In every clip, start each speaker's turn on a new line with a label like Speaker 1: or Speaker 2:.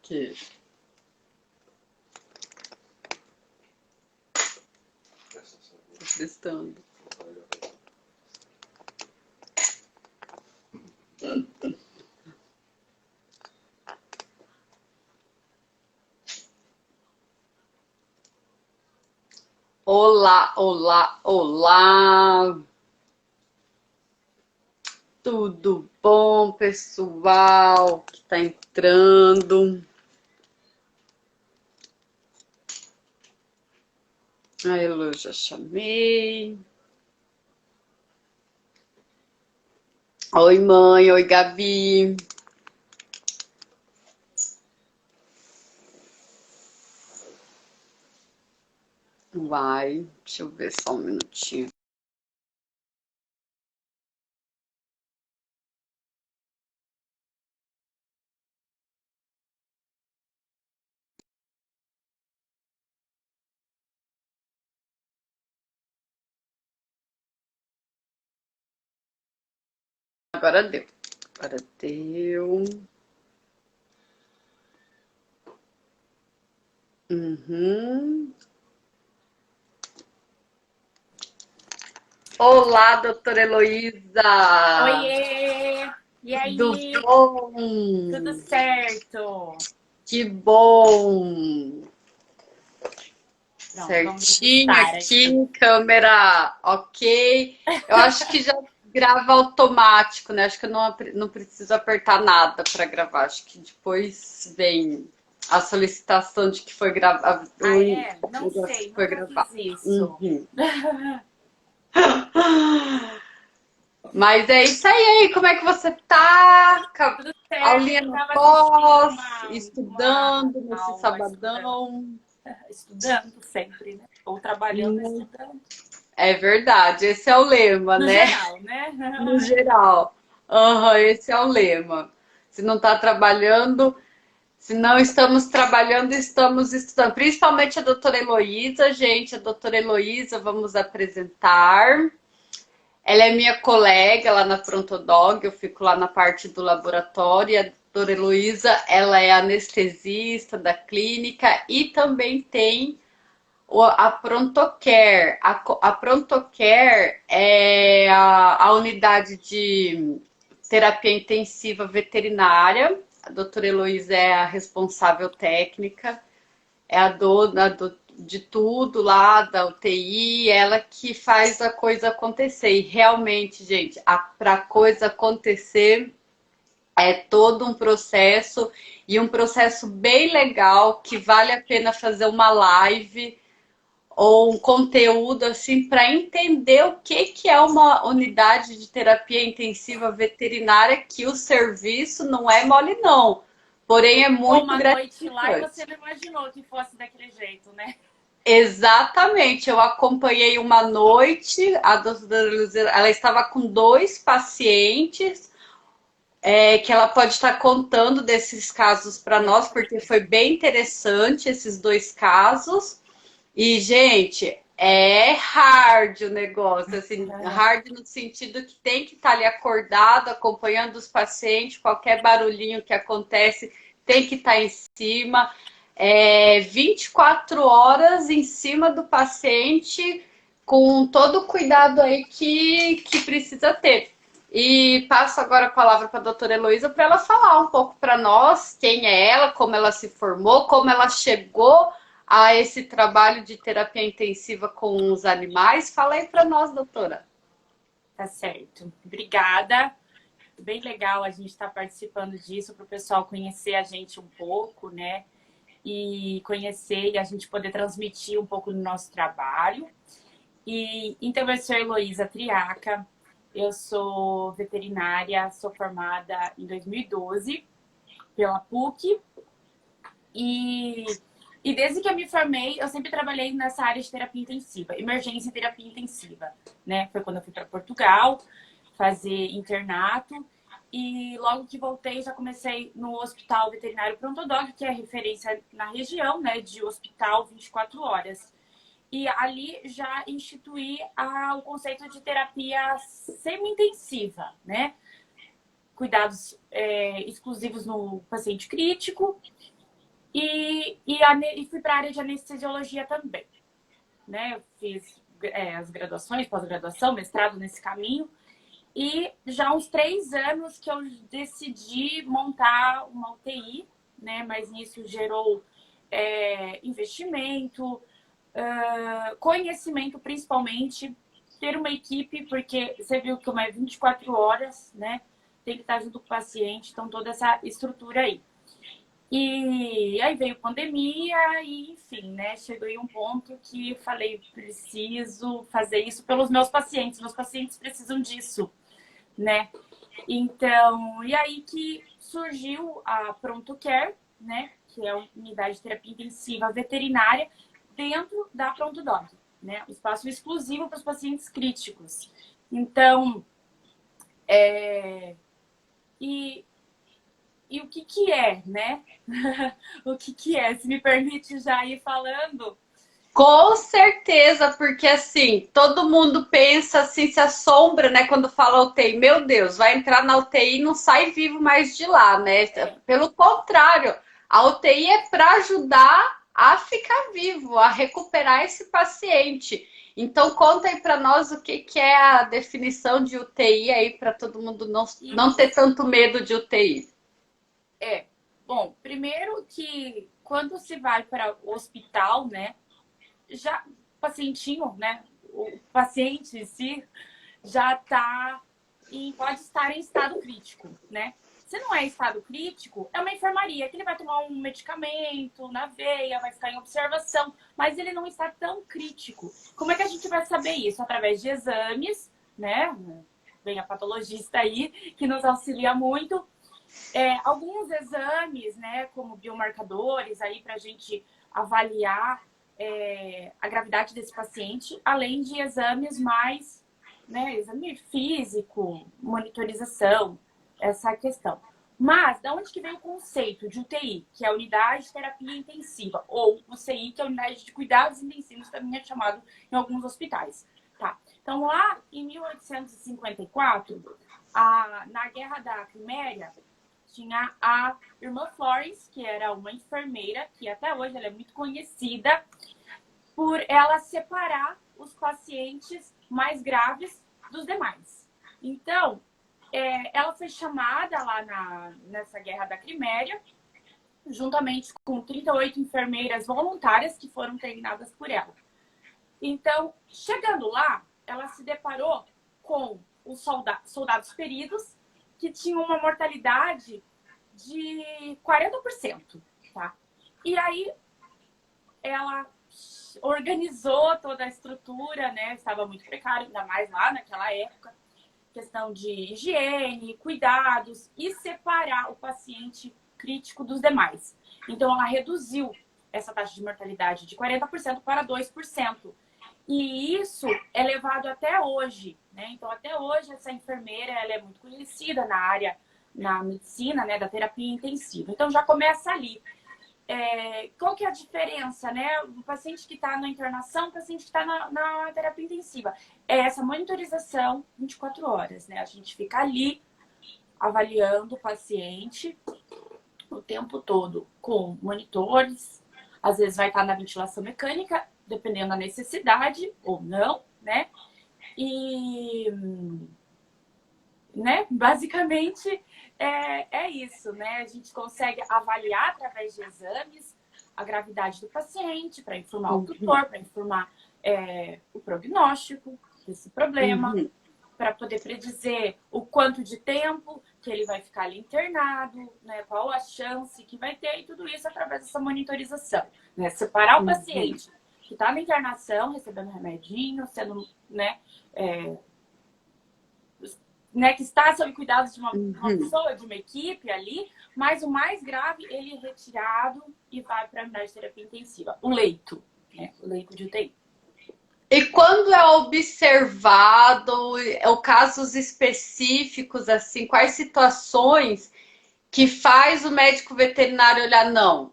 Speaker 1: Que... Tô testando. Olá, olá, olá! Tudo bom, pessoal que tá entrando? A Elo já chamei. Oi, mãe. Oi, Gabi. Vai, deixa eu ver só um minutinho. Agora deu. Agora deu. Uhum. Olá, doutora Heloísa!
Speaker 2: Oiê! E
Speaker 1: Tudo
Speaker 2: aí? Tudo
Speaker 1: bom?
Speaker 2: certo?
Speaker 1: Que bom!
Speaker 2: Pronto, vamos
Speaker 1: Certinho
Speaker 2: ajustar aqui.
Speaker 1: aqui, câmera ok. Eu acho que já grava automático, né? Acho que eu não preciso apertar nada para gravar. Acho que depois vem a solicitação de que foi gravado,
Speaker 2: Ah,
Speaker 1: o
Speaker 2: é? Não
Speaker 1: negócio
Speaker 2: sei,
Speaker 1: que foi
Speaker 2: nunca
Speaker 1: gravado.
Speaker 2: fiz isso.
Speaker 1: Uhum. Mas é isso aí, como é que você tá?
Speaker 2: Tudo certo,
Speaker 1: Aulinha
Speaker 2: eu
Speaker 1: no
Speaker 2: estava assistindo
Speaker 1: pós,
Speaker 2: uma
Speaker 1: estudando nesse
Speaker 2: aula, estudando.
Speaker 1: sabadão.
Speaker 2: Estudando sempre, né? Ou trabalhando e estudando.
Speaker 1: É verdade, esse é o lema,
Speaker 2: No
Speaker 1: né?
Speaker 2: geral, né?
Speaker 1: No geral. Aham, esse é o lema. Se não está trabalhando, se não estamos trabalhando, estamos estudando. Principalmente a doutora Heloísa, gente. A doutora Heloísa, vamos apresentar. Ela é minha colega lá na Prontodog, eu fico lá na parte do laboratório. E a doutora Heloísa, ela é anestesista da clínica e também tem a Prontocare. A Prontocare é a unidade de terapia intensiva veterinária. A doutora Heloísa é a responsável técnica, é a dona de tudo lá da UTI, ela que faz a coisa acontecer. E realmente, gente, para a coisa acontecer é todo um processo e um processo bem legal que vale a pena fazer uma live ou um conteúdo assim para entender o que é uma unidade de terapia intensiva veterinária, que o serviço não é mole não, porém é
Speaker 2: Ficou
Speaker 1: muito
Speaker 2: uma noite lá e você
Speaker 1: gratificante.
Speaker 2: não imaginou que fosse daquele jeito, né?
Speaker 1: Exatamente, eu acompanhei uma noite, a doutora Luzia, ela estava com dois pacientes, que ela pode estar contando desses casos para nós, porque foi bem interessante esses dois casos. E, gente, é hard o negócio, assim, hard no sentido que tem que estar ali acordado, acompanhando os pacientes, qualquer barulhinho que acontece tem que estar em cima. 24 horas em cima do paciente, com todo o cuidado aí que precisa ter. E passo agora a palavra para a doutora Heloísa para ela falar um pouco para nós quem é ela, como ela se formou, como ela chegou a esse trabalho de terapia intensiva com os animais. Fala aí para nós, doutora.
Speaker 2: Tá certo. Obrigada. Bem legal a gente estar participando disso para o pessoal conhecer a gente um pouco, né? E conhecer e a gente poder transmitir um pouco do nosso trabalho. E então eu sou Heloísa Triaca, eu sou veterinária, sou formada em 2012 pela PUC e desde que eu me formei, eu sempre trabalhei nessa área de terapia intensiva, emergência e terapia intensiva, né? Foi quando eu fui para Portugal fazer internato e logo que voltei já comecei no Hospital Veterinário Prontodog, que é referência na região, né, de hospital 24 horas. E ali já instituí o conceito de terapia semi-intensiva, né? Cuidados exclusivos no paciente crítico E fui para a área de anestesiologia também, né? Eu fiz as graduações, pós-graduação, mestrado nesse caminho. E já há uns 3 anos que eu decidi montar uma UTI, né? Mas isso gerou investimento, conhecimento principalmente, ter uma equipe, porque você viu que é 24 horas, né? Tem que estar junto com o paciente, então toda essa estrutura aí. E aí veio pandemia e, enfim, né? Chegou em um ponto que eu falei, preciso fazer isso pelos meus pacientes precisam disso, né? Então, e aí que surgiu a Pronto Care, né? Que é a unidade de terapia intensiva veterinária dentro da Pronto Dog, né? Um espaço exclusivo para os pacientes críticos. Então, e o que que é, né? O que que é? Se me permite já ir falando.
Speaker 1: Com certeza, porque assim, todo mundo pensa assim, se assombra, né, quando fala UTI. Meu Deus, vai entrar na UTI e não sai vivo mais de lá, né? Pelo contrário, a UTI é para ajudar a ficar vivo, a recuperar esse paciente. Então, conta aí para nós o que que é a definição de UTI aí, para todo mundo não ter tanto medo de UTI.
Speaker 2: Bom, primeiro que quando se vai para o hospital, né? Já o pacientinho, né? O paciente em si já pode estar em estado crítico, né? Se não é estado crítico, é uma enfermaria que ele vai tomar um medicamento na veia, vai ficar em observação, mas ele não está tão crítico. Como é que a gente vai saber isso? Através de exames, né? Vem a patologista aí, que nos auxilia muito. Alguns exames, né? Como biomarcadores aí para a gente avaliar a gravidade desse paciente, além de exames mais, né, exame físico, monitorização, essa questão. Mas, da onde que vem o conceito de UTI, que é a unidade de terapia intensiva, ou UCI, que é a unidade de cuidados intensivos, também é chamado em alguns hospitais, tá? Então, lá em 1854, na Guerra da Crimeia, tinha a irmã Florence, que era uma enfermeira, que até hoje ela é muito conhecida por ela separar os pacientes mais graves dos demais. Então, ela foi chamada lá nessa Guerra da Crimeia, juntamente com 38 enfermeiras voluntárias que foram treinadas por ela. Então, chegando lá, ela se deparou com os soldados feridos, que tinham uma mortalidade de 40%, tá? E aí ela organizou toda a estrutura, né? Estava muito precário, ainda mais lá naquela época. Questão de higiene, cuidados e separar o paciente crítico dos demais. Então, ela reduziu essa taxa de mortalidade de 40% para 2%. E isso é levado até hoje, né? Então, até hoje, essa enfermeira ela é muito conhecida na medicina, né? Da terapia intensiva. Então, já começa ali. Qual que é a diferença, né? O paciente que está na internação, o paciente que está na terapia intensiva. É essa monitorização 24 horas, né? A gente fica ali avaliando o paciente o tempo todo com monitores. Às vezes vai estar na ventilação mecânica, dependendo da necessidade ou não, né? E, né? Basicamente é isso, né? A gente consegue avaliar através de exames a gravidade do paciente para informar o tutor, para informar o prognóstico desse problema, para poder predizer o quanto de tempo que ele vai ficar ali internado, né? Qual a chance que vai ter, e tudo isso através dessa monitorização, né? Separar o paciente que está na internação, recebendo remedinho, sendo, né, que está sob cuidados de uma pessoa, de uma equipe ali, mas o mais grave, ele é retirado e vai para a unidade de terapia intensiva. O leito, né? O leito de UTI.
Speaker 1: E quando é observado, ou casos específicos, assim, quais situações que faz o médico veterinário olhar, não,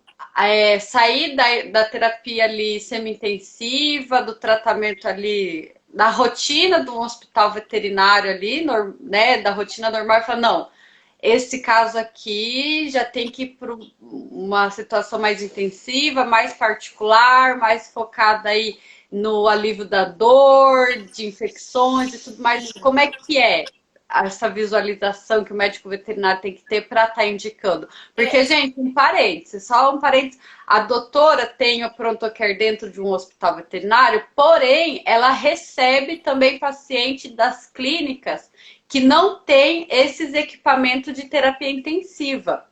Speaker 1: sair da terapia ali semi-intensiva, do tratamento ali, da rotina do hospital veterinário ali, né, da rotina normal, e falar, não, esse caso aqui já tem que ir para uma situação mais intensiva, mais particular, mais focada aí no alívio da dor, de infecções e tudo mais. Como é que é essa visualização que o médico veterinário tem que ter para estar indicando? Porque, gente, um parênteses, só um parênteses. A doutora tem o pronto-care dentro de um hospital veterinário, porém, ela recebe também paciente das clínicas que não tem esses equipamentos de terapia intensiva.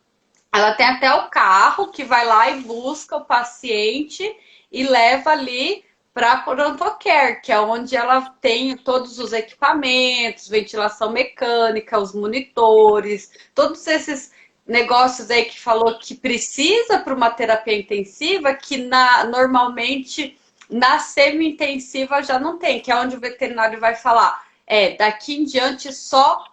Speaker 1: Ela tem até o carro que vai lá e busca o paciente e leva ali para pronto-care, que é onde ela tem todos os equipamentos, ventilação mecânica, os monitores, todos esses negócios aí que falou que precisa para uma terapia intensiva, que normalmente na semi-intensiva já não tem, que é onde o veterinário vai falar, daqui em diante só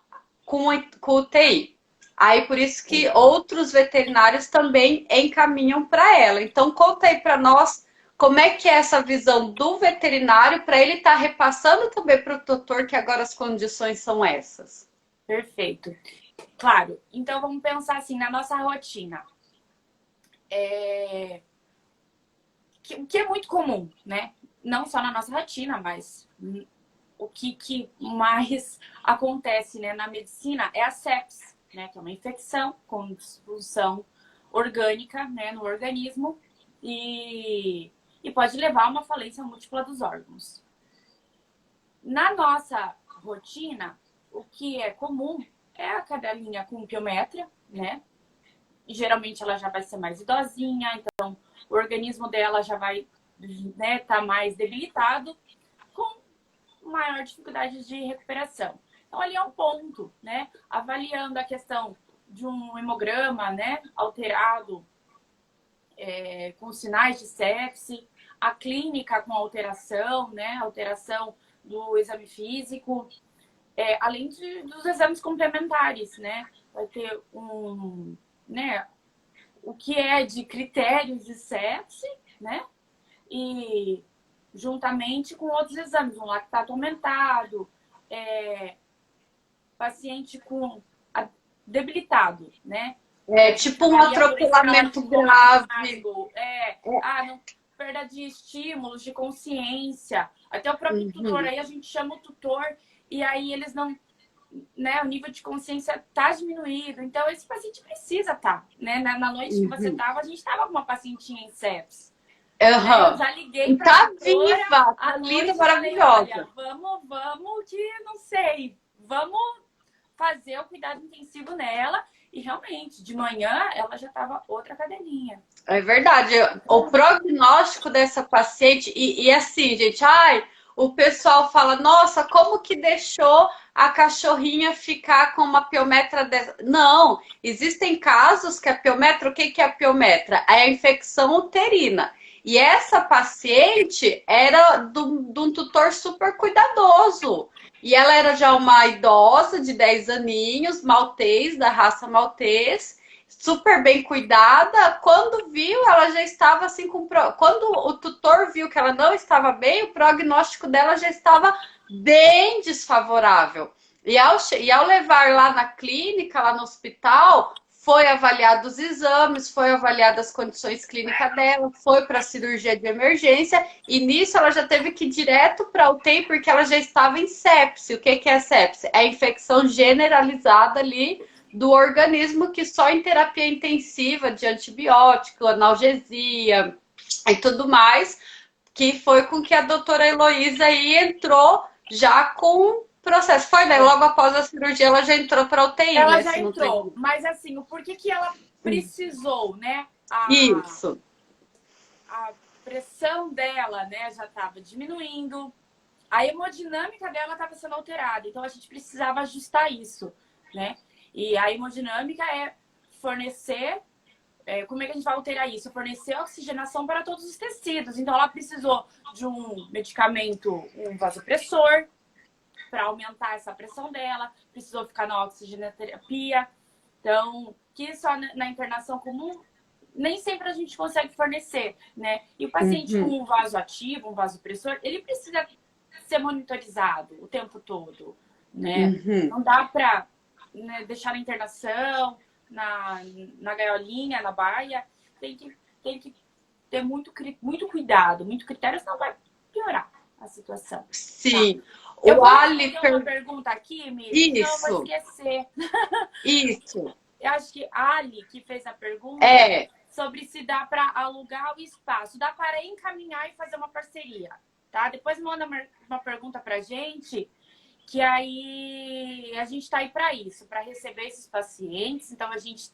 Speaker 1: com UTI. Aí por isso que outros veterinários também encaminham para ela. Então conta aí para nós como é que é essa visão do veterinário para ele estar repassando também para o tutor que agora as condições são essas.
Speaker 2: Perfeito. Claro. Então vamos pensar assim na nossa rotina. O que é muito comum, né? Não só na nossa rotina, mas o que mais acontece, né, na medicina é a sepsis, né? Que é uma infecção com disfunção orgânica, né, no organismo e pode levar a uma falência múltipla dos órgãos. Na nossa rotina, o que é comum é a cadelinha com piometra, né? E, geralmente ela já vai ser mais idosinha, então o organismo dela já vai, né, tá mais debilitado, com maior dificuldade de recuperação. Então ali é um ponto, né? Avaliando a questão de um hemograma, né, alterado, com sinais de sepse, a clínica com alteração, né, alteração do exame físico, além dos exames complementares, né? Vai ter né, o que é de critérios de sepse, né? E juntamente com outros exames, um lactato aumentado, paciente com debilitado, né?
Speaker 1: Tipo um atropelamento grave.
Speaker 2: Não, perda de estímulos, de consciência. Até o próprio tutor, aí a gente chama o tutor e aí eles não, né, o nível de consciência tá diminuído. Então esse paciente precisa estar, né? Na noite que você tava, a gente tava com uma pacientinha em sepsis. Né? Eu já liguei pra
Speaker 1: tá viva, tá linda, maravilhosa.
Speaker 2: Falei, olha, vamos que não sei, vamos fazer o cuidado intensivo nela. E realmente, de manhã, ela já estava outra cadelinha.
Speaker 1: É verdade. O prognóstico dessa paciente... E assim, gente, o pessoal fala, nossa, como que deixou a cachorrinha ficar com uma piometra dessa? Não, existem casos que a piometra... O que é a piometra? É a infecção uterina. E essa paciente era de um tutor super cuidadoso. E ela era já uma idosa de 10 aninhos, maltês, da raça maltês, super bem cuidada. Quando viu, ela já estava assim com... Quando o tutor viu que ela não estava bem, o prognóstico dela já estava bem desfavorável. E ao levar lá na clínica, lá no hospital, foi avaliado os exames, foi avaliada as condições clínicas dela, foi para a cirurgia de emergência e nisso ela já teve que ir direto para a UTI porque ela já estava em sepse. O que é sepse? É a infecção generalizada ali do organismo que só em terapia intensiva de antibiótico, analgesia e tudo mais, que foi com que a doutora Heloísa aí entrou já com processo. Foi, né? Logo após a cirurgia, ela já entrou para UTI.
Speaker 2: Ela já entrou, mas assim, o porquê que ela precisou, né?
Speaker 1: Isso.
Speaker 2: A pressão dela, né, já estava diminuindo. A hemodinâmica dela estava sendo alterada. Então, a gente precisava ajustar isso, né? E a hemodinâmica é fornecer... como é que a gente vai alterar isso? Fornecer oxigenação para todos os tecidos. Então, ela precisou de um medicamento, um vasopressor, para aumentar essa pressão dela, precisou ficar na oxigenoterapia. Então, que só na internação comum, nem sempre a gente consegue fornecer, né? E o paciente com um vaso ativo, um vasopressor, ele precisa ser monitorizado o tempo todo, né? Não dá para né, deixar na internação, na gaiolinha, na baia, tem que ter muito cuidado, muito critério, senão vai piorar a situação.
Speaker 1: Sim.
Speaker 2: Tá? Eu
Speaker 1: O
Speaker 2: vou
Speaker 1: Ali...
Speaker 2: responder uma pergunta aqui, Miriam, senão eu vou
Speaker 1: Isso,
Speaker 2: esquecer.
Speaker 1: isso.
Speaker 2: Eu acho que a Ali, que fez a pergunta
Speaker 1: É,
Speaker 2: sobre se dá para alugar o espaço, dá para encaminhar e fazer uma parceria, tá? Depois manda uma pergunta para a gente, que aí a gente está aí para isso, para receber esses pacientes. Então, a gente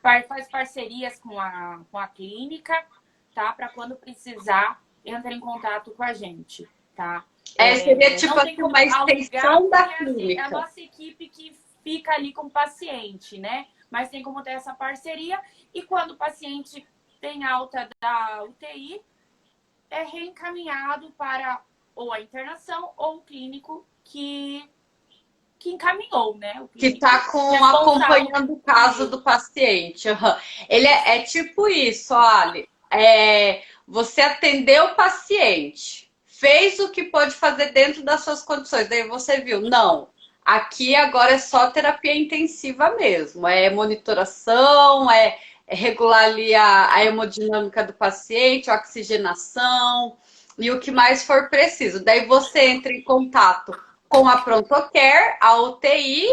Speaker 2: faz parcerias com a clínica, tá? Para quando precisar, entra em contato com a gente, tá?
Speaker 1: seria tipo
Speaker 2: Não tem
Speaker 1: assim,
Speaker 2: como
Speaker 1: uma
Speaker 2: alugar,
Speaker 1: extensão da
Speaker 2: porque assim, é a
Speaker 1: clínica.
Speaker 2: nossa equipe que fica ali com o paciente, né? Mas tem como ter essa parceria. E quando o paciente tem alta da UTI, é reencaminhado para ou a internação ou o clínico que encaminhou, né? O
Speaker 1: Que
Speaker 2: clínico
Speaker 1: está
Speaker 2: responsável
Speaker 1: acompanhando o
Speaker 2: por
Speaker 1: caso
Speaker 2: ele.
Speaker 1: do paciente. Uhum. Ele é tipo isso, olha. Você atendeu o paciente, fez o que pode fazer dentro das suas condições. Daí você viu, não, aqui agora é só terapia intensiva mesmo. É monitoração, é regular ali a hemodinâmica do paciente, a oxigenação e o que mais for preciso. Daí você entra em contato com a ProntoCare, a UTI,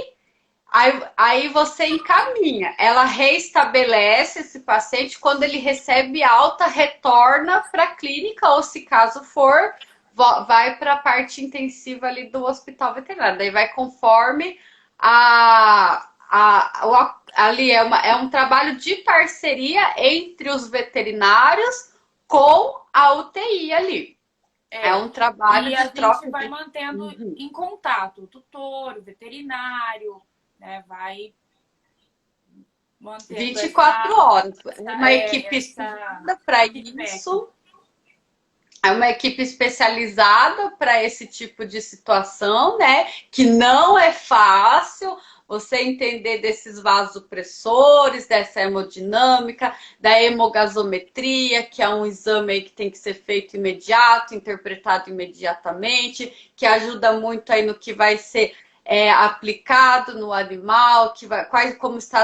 Speaker 1: aí você encaminha. Ela reestabelece esse paciente, quando ele recebe alta, retorna para a clínica, ou se caso for, vai para a parte intensiva ali do hospital veterinário. Daí vai conforme ali é um trabalho de parceria entre os veterinários com a UTI ali. É um trabalho
Speaker 2: E a
Speaker 1: de
Speaker 2: gente
Speaker 1: troca
Speaker 2: vai
Speaker 1: de...
Speaker 2: mantendo
Speaker 1: Uhum.
Speaker 2: em contato o tutor, o veterinário, né? Vai mantendo
Speaker 1: 24 horas. É uma equipe
Speaker 2: essa
Speaker 1: estudada para
Speaker 2: feedback.
Speaker 1: isso. É uma equipe especializada para esse tipo de situação, né? Que não é fácil você entender desses vasopressores, dessa hemodinâmica, da hemogasometria, que é um exame aí que tem que ser feito imediato, interpretado imediatamente, que ajuda muito aí no que vai ser aplicado no animal, como estão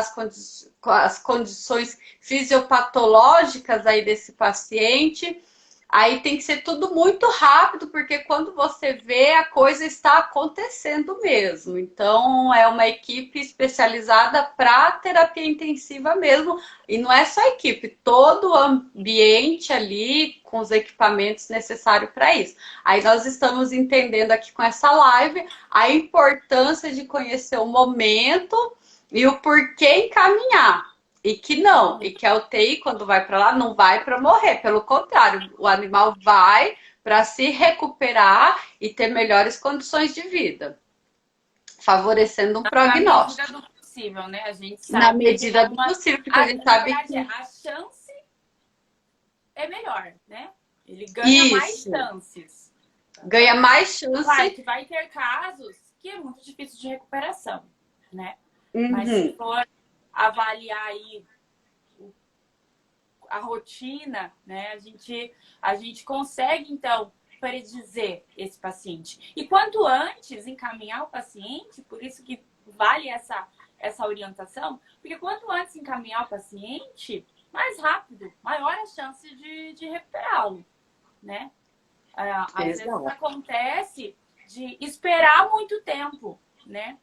Speaker 1: as condições fisiopatológicas aí desse paciente. Aí tem que ser tudo muito rápido, porque quando você vê, a coisa está acontecendo mesmo. Então, é uma equipe especializada para terapia intensiva mesmo. E não é só a equipe, todo o ambiente ali com os equipamentos necessários para isso. Aí nós estamos entendendo aqui com essa live a importância de conhecer o momento e o porquê encaminhar. E que não, e que a UTI, quando vai para lá, não vai para morrer. Pelo contrário, o animal vai para se recuperar e ter melhores condições de vida, favorecendo um
Speaker 2: Na medida
Speaker 1: prognóstico.
Speaker 2: do possível, né? A gente
Speaker 1: Na
Speaker 2: sabe que
Speaker 1: medida do possível, porque a gente
Speaker 2: na
Speaker 1: sabe
Speaker 2: verdade,
Speaker 1: que...
Speaker 2: a chance é melhor, né? Ele ganha mais
Speaker 1: Isso,
Speaker 2: chances.
Speaker 1: ganha mais
Speaker 2: Claro
Speaker 1: chance.
Speaker 2: que vai ter casos que é muito difícil de recuperação, né? Mas se
Speaker 1: Uhum.
Speaker 2: for avaliar aí a rotina, né? A gente consegue, então, predizer esse paciente. E quanto antes encaminhar o paciente, por isso que vale essa orientação, porque quanto antes encaminhar o paciente, mais rápido, maior a chance de recuperá-lo, né? Às vezes
Speaker 1: Exato.
Speaker 2: acontece de esperar muito tempo, né?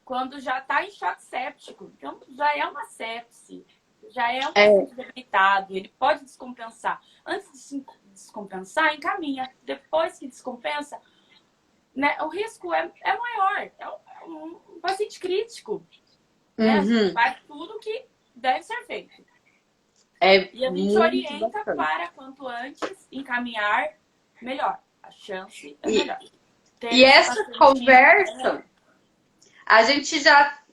Speaker 2: Quando já está em choque séptico. Então, já é uma sepse, já é um paciente debilitado, ele pode descompensar. Antes de descompensar, encaminha. Depois que descompensa, né, o risco é maior. É um paciente crítico. Né? A gente faz tudo que deve ser feito. E a gente orienta para, quanto antes, encaminhar melhor. A chance é melhor.
Speaker 1: E essa conversa,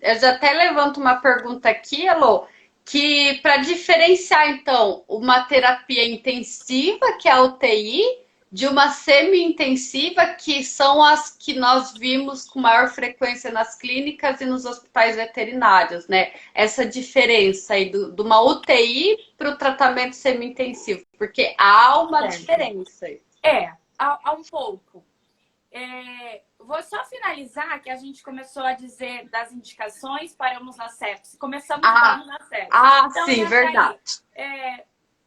Speaker 1: eu já até levanto uma pergunta aqui, Elô, que para diferenciar, então, uma terapia intensiva, que é a UTI, de uma semi-intensiva, que são as que nós vimos com maior frequência nas clínicas e nos hospitais veterinários, né? Essa diferença aí de uma UTI para o tratamento semi-intensivo, porque há uma diferença aí.
Speaker 2: Há um pouco. vou só finalizar que a gente começou a dizer das indicações, paramos na sepse. Começamos e paramos na sepse. Então,
Speaker 1: Sim,
Speaker 2: entra aí.
Speaker 1: verdade.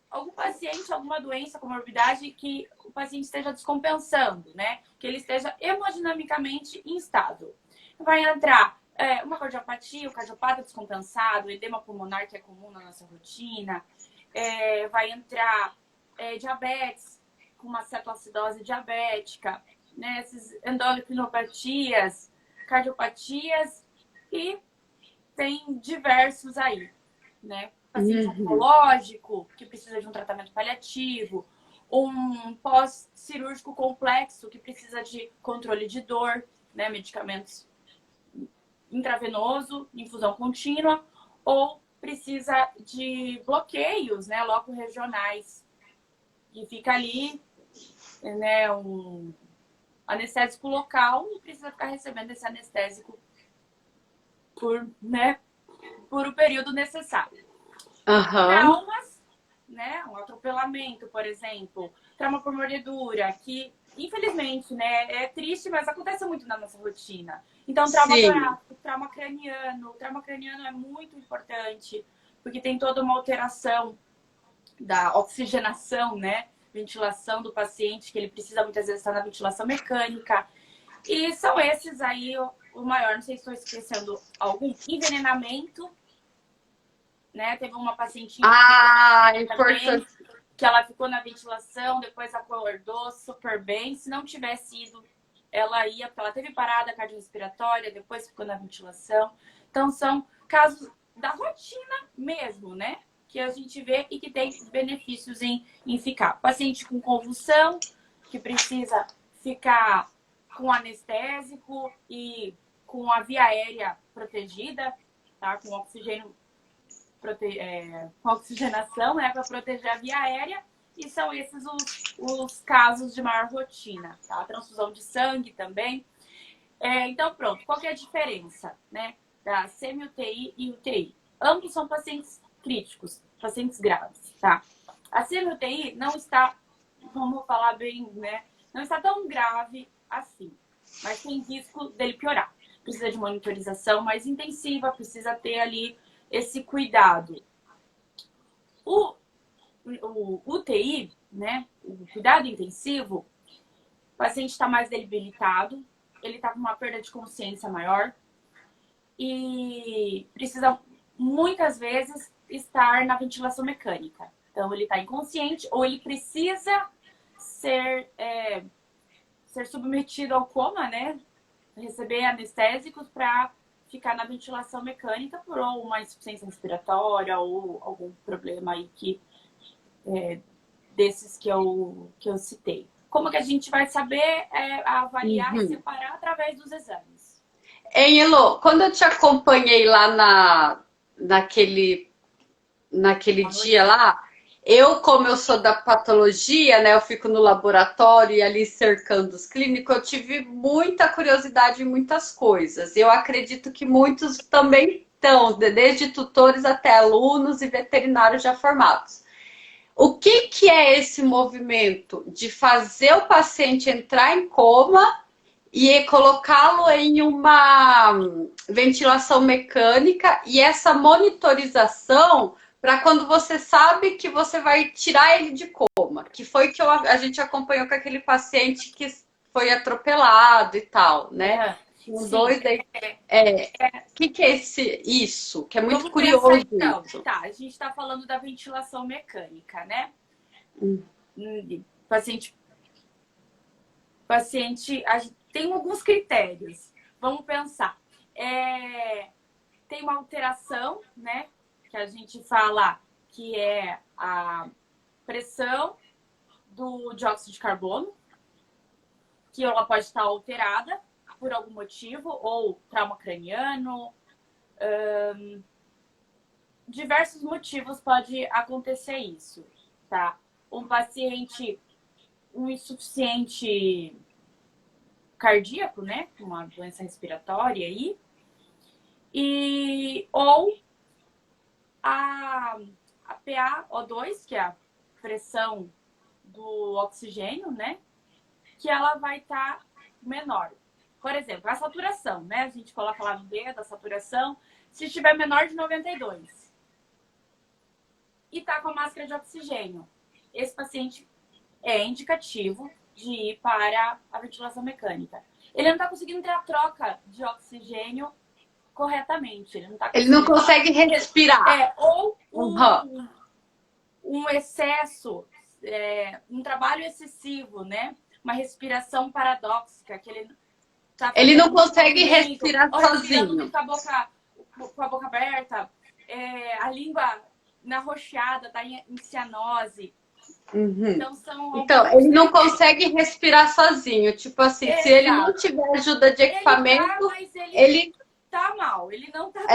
Speaker 2: Algum paciente, alguma doença, comorbidade que o paciente esteja descompensando, né? Que ele esteja hemodinamicamente instável. Vai entrar uma cardiopatia, o cardiopata descompensado, edema pulmonar, que é comum na nossa rotina. Vai entrar diabetes, com uma cetoacidose diabética, né? Essas endocrinopatias, cardiopatias e tem diversos aí, né? Paciente oncológico, que precisa de um tratamento paliativo, um pós-cirúrgico complexo, que precisa de controle de dor, né? Medicamentos intravenoso, infusão contínua, ou precisa de bloqueios, né? Loco-regionais, que fica ali, né? Um anestésico local e precisa ficar recebendo esse anestésico por o período necessário. Traumas, né? Um atropelamento, por exemplo, trauma por mordedura, que infelizmente, né, é triste, mas acontece muito na nossa rotina. Então, trauma torácico, trauma craniano. O trauma craniano é muito importante, porque tem toda uma alteração da oxigenação, né? Ventilação do paciente, que ele precisa muitas vezes estar na ventilação mecânica. E são esses aí o maior. Não sei se estou esquecendo algum. Envenenamento, né? Teve uma pacientinha
Speaker 1: importante.
Speaker 2: Que ela ficou na ventilação, depois acordou super bem. Se não tivesse ido, ela ia, porque ela teve parada cardiorrespiratória, depois ficou na ventilação. Então, são casos da rotina mesmo, né? Que a gente vê e que tem benefícios em ficar. Paciente com convulsão, que precisa ficar com anestésico e com a via aérea protegida, tá? Com oxigênio, com oxigenação, né? Para proteger a via aérea. E são esses os casos de maior rotina, tá? Transfusão de sangue também. Então, pronto. Qual que é a diferença, né? Da semi-UTI e UTI? Ambos são pacientes críticos, pacientes graves, tá? A semi-UTI não está, vamos falar bem, né? Não está tão grave assim, mas tem risco dele piorar. Precisa de monitorização mais intensiva, precisa ter ali esse cuidado. O UTI, né? O cuidado intensivo, o paciente está mais debilitado, ele está com uma perda de consciência maior e precisa muitas vezes estar na ventilação mecânica. Então, ele está inconsciente ou ele precisa ser submetido ao coma, né? Receber anestésicos para ficar na ventilação mecânica por uma insuficiência respiratória ou algum problema aí desses que eu citei. Como que a gente vai saber avaliar e separar através dos exames?
Speaker 1: Elô, quando eu te acompanhei lá naquele dia lá, como eu sou da patologia, né, eu fico no laboratório e ali cercando os clínicos, eu tive muita curiosidade em muitas coisas. Eu acredito que muitos também estão, desde tutores até alunos e veterinários já formados. O que é esse movimento de fazer o paciente entrar em coma e colocá-lo em uma ventilação mecânica e essa monitorização para quando você sabe que você vai tirar ele de coma, que foi que a gente acompanhou com aquele paciente que foi atropelado e tal, né? Um dois aí. O que é isso? Que é muito curioso.
Speaker 2: Então. Tá, a gente está falando da ventilação mecânica, né? Paciente, tem alguns critérios. Vamos pensar. Tem uma alteração, né? Que a gente fala que é a pressão do dióxido de carbono, que ela pode estar alterada por algum motivo, ou trauma craniano. Diversos motivos pode acontecer isso, tá? Um paciente, um insuficiente cardíaco, né? Uma doença respiratória aí. Ou a PaO2, que é a pressão do oxigênio, né? Que ela vai estar menor. por exemplo, a saturação, né? A gente coloca lá no dedo a saturação. Se estiver menor de 92 e tá com a máscara de oxigênio, esse paciente é indicativo de ir para a ventilação mecânica. Ele não está conseguindo ter a troca de oxigênio corretamente.
Speaker 1: Ele não consegue respirar.
Speaker 2: Ou um excesso, um trabalho excessivo, né? Uma respiração paradóxica, que
Speaker 1: ele não consegue respirar sozinho.
Speaker 2: Com a boca aberta, a língua arroxeada, tá em cianose. Então,
Speaker 1: ele não consegue respirar sozinho. Tipo assim, se ele não tiver ajuda de equipamento, ele
Speaker 2: tá mal, ele não tá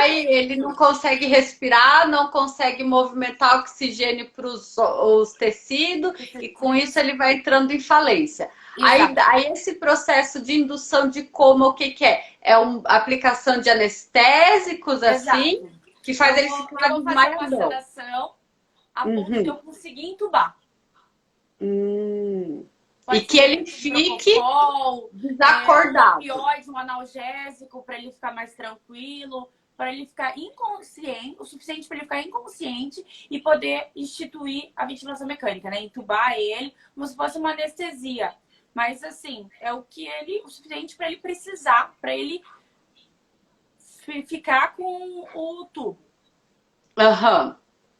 Speaker 1: ele não consegue respirar, não consegue movimentar oxigênio para os tecidos e com isso ele vai entrando em falência. Aí esse processo de indução de coma, o que é? É uma aplicação de anestésicos, assim, que faz ele ficar mais
Speaker 2: a ponto de eu conseguir entubar.
Speaker 1: E que ele fique desacordado.
Speaker 2: Um analgésico para ele ficar mais tranquilo, para ele ficar inconsciente, o suficiente para ele ficar inconsciente e poder instituir a ventilação mecânica, né? Entubar ele como se fosse uma anestesia. Mas assim, é o suficiente para ele precisar, para ele ficar com o tubo.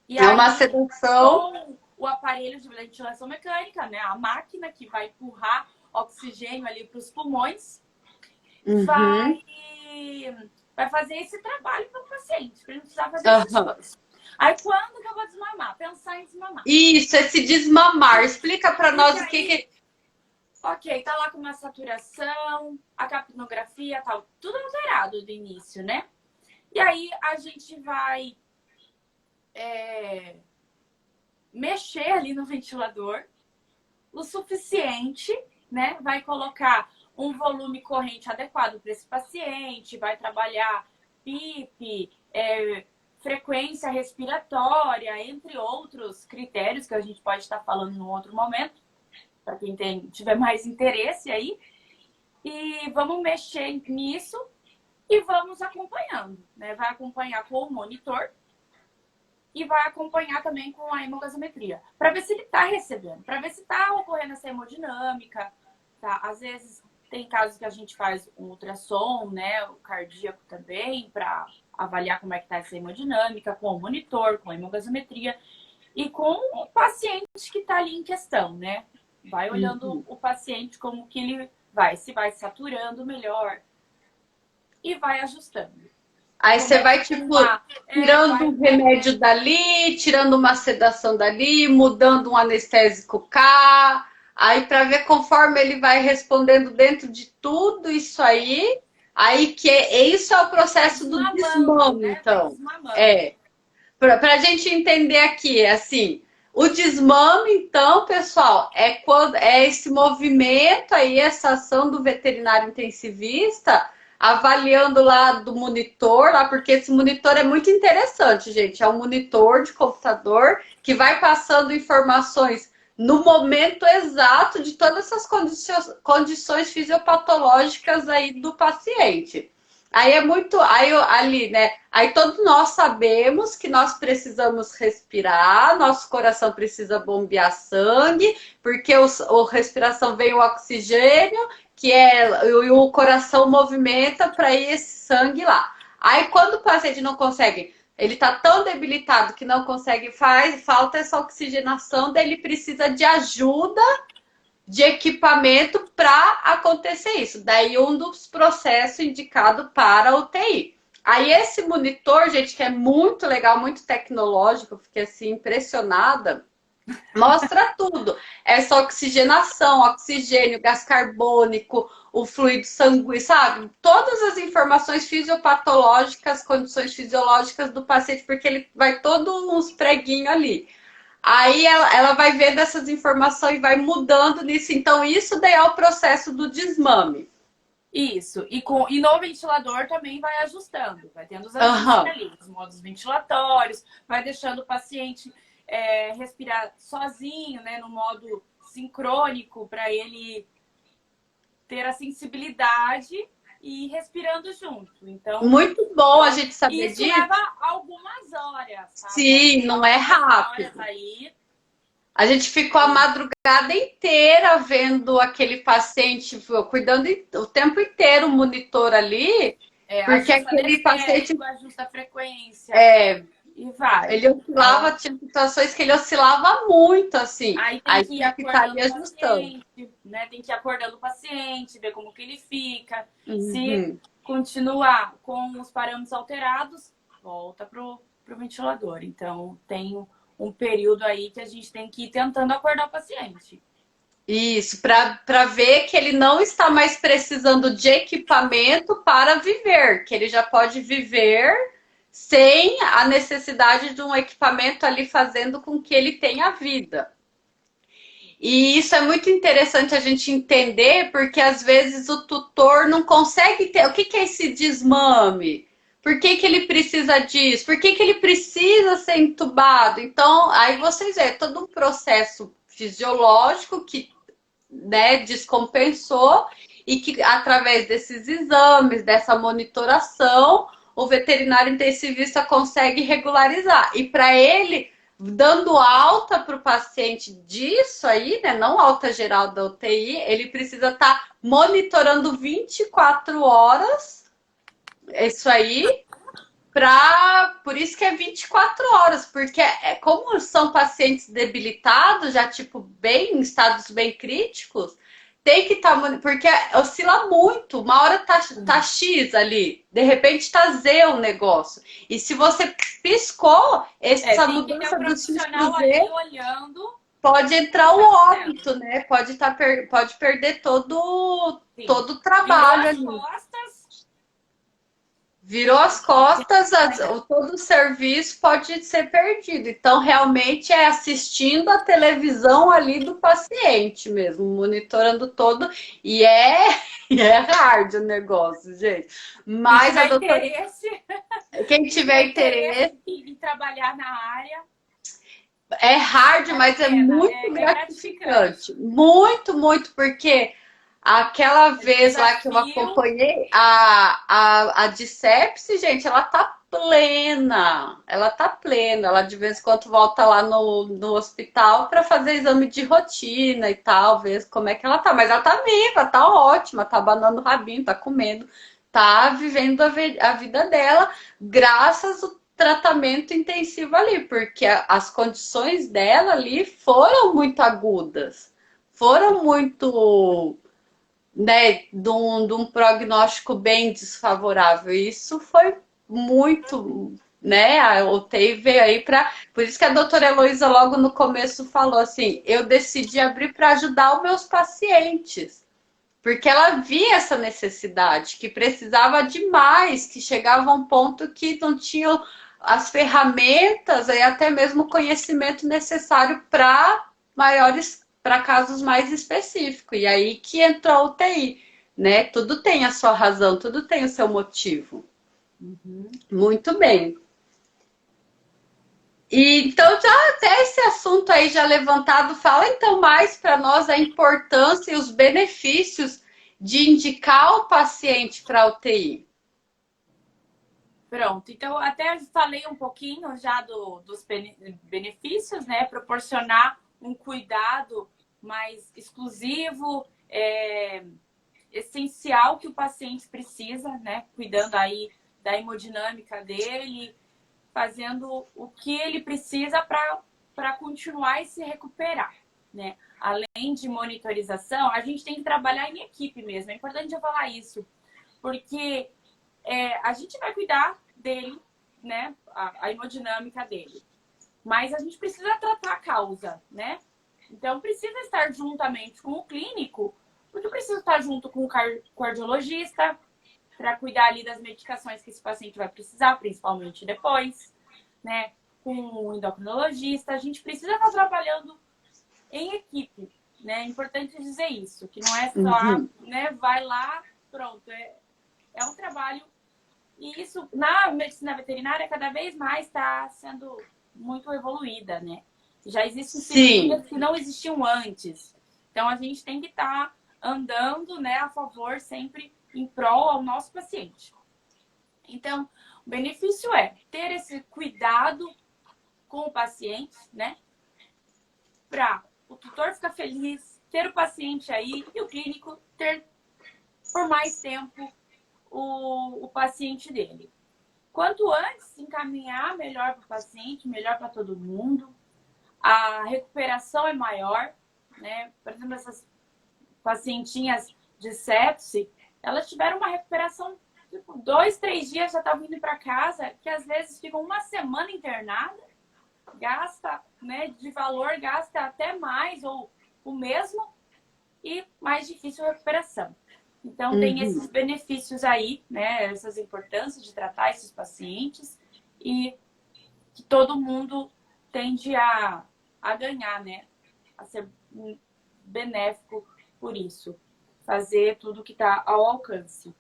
Speaker 2: E
Speaker 1: é uma sedação.
Speaker 2: O aparelho de ventilação mecânica, né? A máquina que vai empurrar oxigênio ali para os pulmões, vai fazer esse trabalho para o paciente, para ele não precisar fazer isso. Aí quando que eu vou desmamar? Pensar em desmamar.
Speaker 1: Isso, esse desmamar. Explica para nós o que...
Speaker 2: Ok, tá lá com uma saturação, a capnografia, tal, tudo alterado do início, né? E aí a gente vai mexer ali no ventilador o suficiente, né? Vai colocar um volume corrente adequado para esse paciente, vai trabalhar PIP, frequência respiratória, entre outros critérios que a gente pode estar falando num outro momento, para quem tiver mais interesse aí. E vamos mexer nisso e vamos acompanhando, né? Vai acompanhar com o monitor e vai acompanhar também com a hemogasometria, para ver se ele está recebendo, para ver se está ocorrendo essa hemodinâmica, tá? Às vezes tem casos que a gente faz um ultrassom, né, o cardíaco também, para avaliar como é que está essa hemodinâmica, com o monitor, com a hemogasometria e com o paciente que está ali em questão, né? Vai olhando o paciente como que ele se vai saturando melhor e vai ajustando.
Speaker 1: Aí você vai, tipo, tirando um remédio dali, tirando uma sedação dali, mudando um anestésico cá. Aí, para ver conforme ele vai respondendo dentro de tudo isso aí. Aí, isso é o processo do desmame, né? Então. Para a gente entender aqui, assim, o desmame, então, pessoal, é esse movimento aí, essa ação do veterinário intensivista, avaliando lá do monitor, lá, porque esse monitor é muito interessante, gente. É um monitor de computador que vai passando informações no momento exato de todas essas condições fisiopatológicas aí do paciente. Aí ali, né? Aí todos nós sabemos que nós precisamos respirar, nosso coração precisa bombear sangue, porque a respiração vem o oxigênio, o coração movimenta para ir esse sangue lá. Aí quando o paciente não consegue, ele está tão debilitado que não consegue, falta essa oxigenação, daí ele precisa de ajuda de equipamento para acontecer isso. Daí um dos processos indicado para a UTI. Aí esse monitor, gente, que é muito legal, muito tecnológico, eu fiquei assim impressionada, mostra tudo. Essa oxigenação, oxigênio, gás carbônico, o fluido sanguíneo, sabe? Todas as informações fisiopatológicas, condições fisiológicas do paciente, porque ele vai todos uns preguinhos ali. Aí ela vai vendo essas informações e vai mudando nisso. Então, isso daí é o processo do desmame.
Speaker 2: Isso. E no ventilador também vai ajustando. Vai tendo os ajustes ali, os modos ventilatórios, vai deixando o paciente respirar sozinho, né? No modo sincrônico, para ele ter a sensibilidade e ir respirando junto. Então,
Speaker 1: Muito bom a gente saber
Speaker 2: isso
Speaker 1: disso.
Speaker 2: leva algumas horas, sabe?
Speaker 1: Sim, não é rápido.
Speaker 2: Aí.
Speaker 1: A gente ficou a madrugada inteira vendo aquele paciente, cuidando o tempo inteiro, o monitor ali, porque aquele paciente
Speaker 2: ajusta a frequência.
Speaker 1: E vai. Ele oscilava, tinha situações que ele oscilava muito, assim.
Speaker 2: Aí tem que estar
Speaker 1: ali ajustando.
Speaker 2: Né? Tem que ir acordando o paciente, ver como que ele fica. Se continuar com os parâmetros alterados, volta pro ventilador. Então, tem um período aí que a gente tem que ir tentando acordar o paciente.
Speaker 1: Isso, para ver que ele não está mais precisando de equipamento para viver, que ele já pode viver sem a necessidade de um equipamento ali fazendo com que ele tenha vida. E isso é muito interessante a gente entender, porque às vezes o tutor não consegue ter. O que é esse desmame? Por que ele precisa disso? Por que ele precisa ser entubado? Então, aí vocês veem todo um processo fisiológico que, né, descompensou e que através desses exames, dessa monitoração, o veterinário intensivista consegue regularizar. E para ele, dando alta para o paciente disso aí, né, não alta geral da UTI, ele precisa estar monitorando 24 horas isso aí, por isso que é 24 horas, porque como são pacientes debilitados, já tipo bem em estados bem críticos, tem que estar, porque oscila muito. Uma hora tá X ali, de repente tá Z o negócio. E se você piscou, essa mudança do X pro Z, pode entrar o óbito, né? Pode perder todo o trabalho ali. Virou as costas, todo o serviço pode ser perdido. Então, realmente é assistindo a televisão ali do paciente mesmo, monitorando todo. E é hard o negócio, gente. Mas a doutora... Quem tiver interesse
Speaker 2: em trabalhar na área.
Speaker 1: É hard, mas é muito gratificante. Muito, muito, porque aquela vez lá que eu acompanhei, a Discepse, gente, ela tá plena. Ela tá plena. Ela de vez em quando volta lá no hospital para fazer exame de rotina e tal, ver como é que ela tá. Mas ela tá viva, tá ótima, tá abanando o rabinho, tá comendo, tá vivendo a vida dela, graças ao tratamento intensivo ali, porque as condições dela ali foram muito agudas, foram muito, né, de um prognóstico bem desfavorável. Isso foi muito, né, a UTI veio aí para... Por isso que a doutora Heloísa logo no começo falou assim, eu decidi abrir para ajudar os meus pacientes, porque ela via essa necessidade, que precisava de mais, que chegava a um ponto que não tinha as ferramentas e até mesmo o conhecimento necessário para casos mais específicos. E aí que entrou a UTI, né? Tudo tem a sua razão, tudo tem o seu motivo. Muito bem. E, então, já até esse assunto aí já levantado, fala então mais para nós a importância e os benefícios de indicar o paciente para a UTI.
Speaker 2: Pronto, então até falei um pouquinho já dos benefícios, né? Proporcionar um cuidado mais exclusivo, essencial que o paciente precisa, né? Cuidando aí da hemodinâmica dele, fazendo o que ele precisa para continuar e se recuperar, né? Além de monitorização, a gente tem que trabalhar em equipe mesmo. É importante eu falar isso, porque a gente vai cuidar dele, né? A hemodinâmica dele. Mas a gente precisa tratar a causa, né? Então, precisa estar juntamente com o clínico, porque precisa estar junto com o cardiologista, para cuidar ali das medicações que esse paciente vai precisar, principalmente depois, né? Com o endocrinologista, a gente precisa estar trabalhando em equipe, né? É importante dizer isso, que não é só, né? Vai lá, pronto. É um trabalho, e isso na medicina veterinária cada vez mais está sendo muito evoluída, né? Já existem cirurgias que não existiam antes. Então, a gente tem que estar andando, né, a favor, sempre em prol ao nosso paciente. Então, o benefício é ter esse cuidado com o paciente, né, para o tutor ficar feliz, ter o paciente aí e o clínico ter por mais tempo o paciente dele. Quanto antes encaminhar, melhor para o paciente, melhor para todo mundo. A recuperação é maior, né? Por exemplo, essas pacientinhas de sepse, elas tiveram uma recuperação, tipo, 2, 3 dias já estavam indo para casa, que às vezes ficam uma semana internada, gasta, né, de valor, gasta até mais ou o mesmo e mais difícil a recuperação. Então, tem esses benefícios aí, né, essas importâncias de tratar esses pacientes e que todo mundo tende a ganhar, né, a ser benéfico por isso. Fazer tudo que está ao alcance.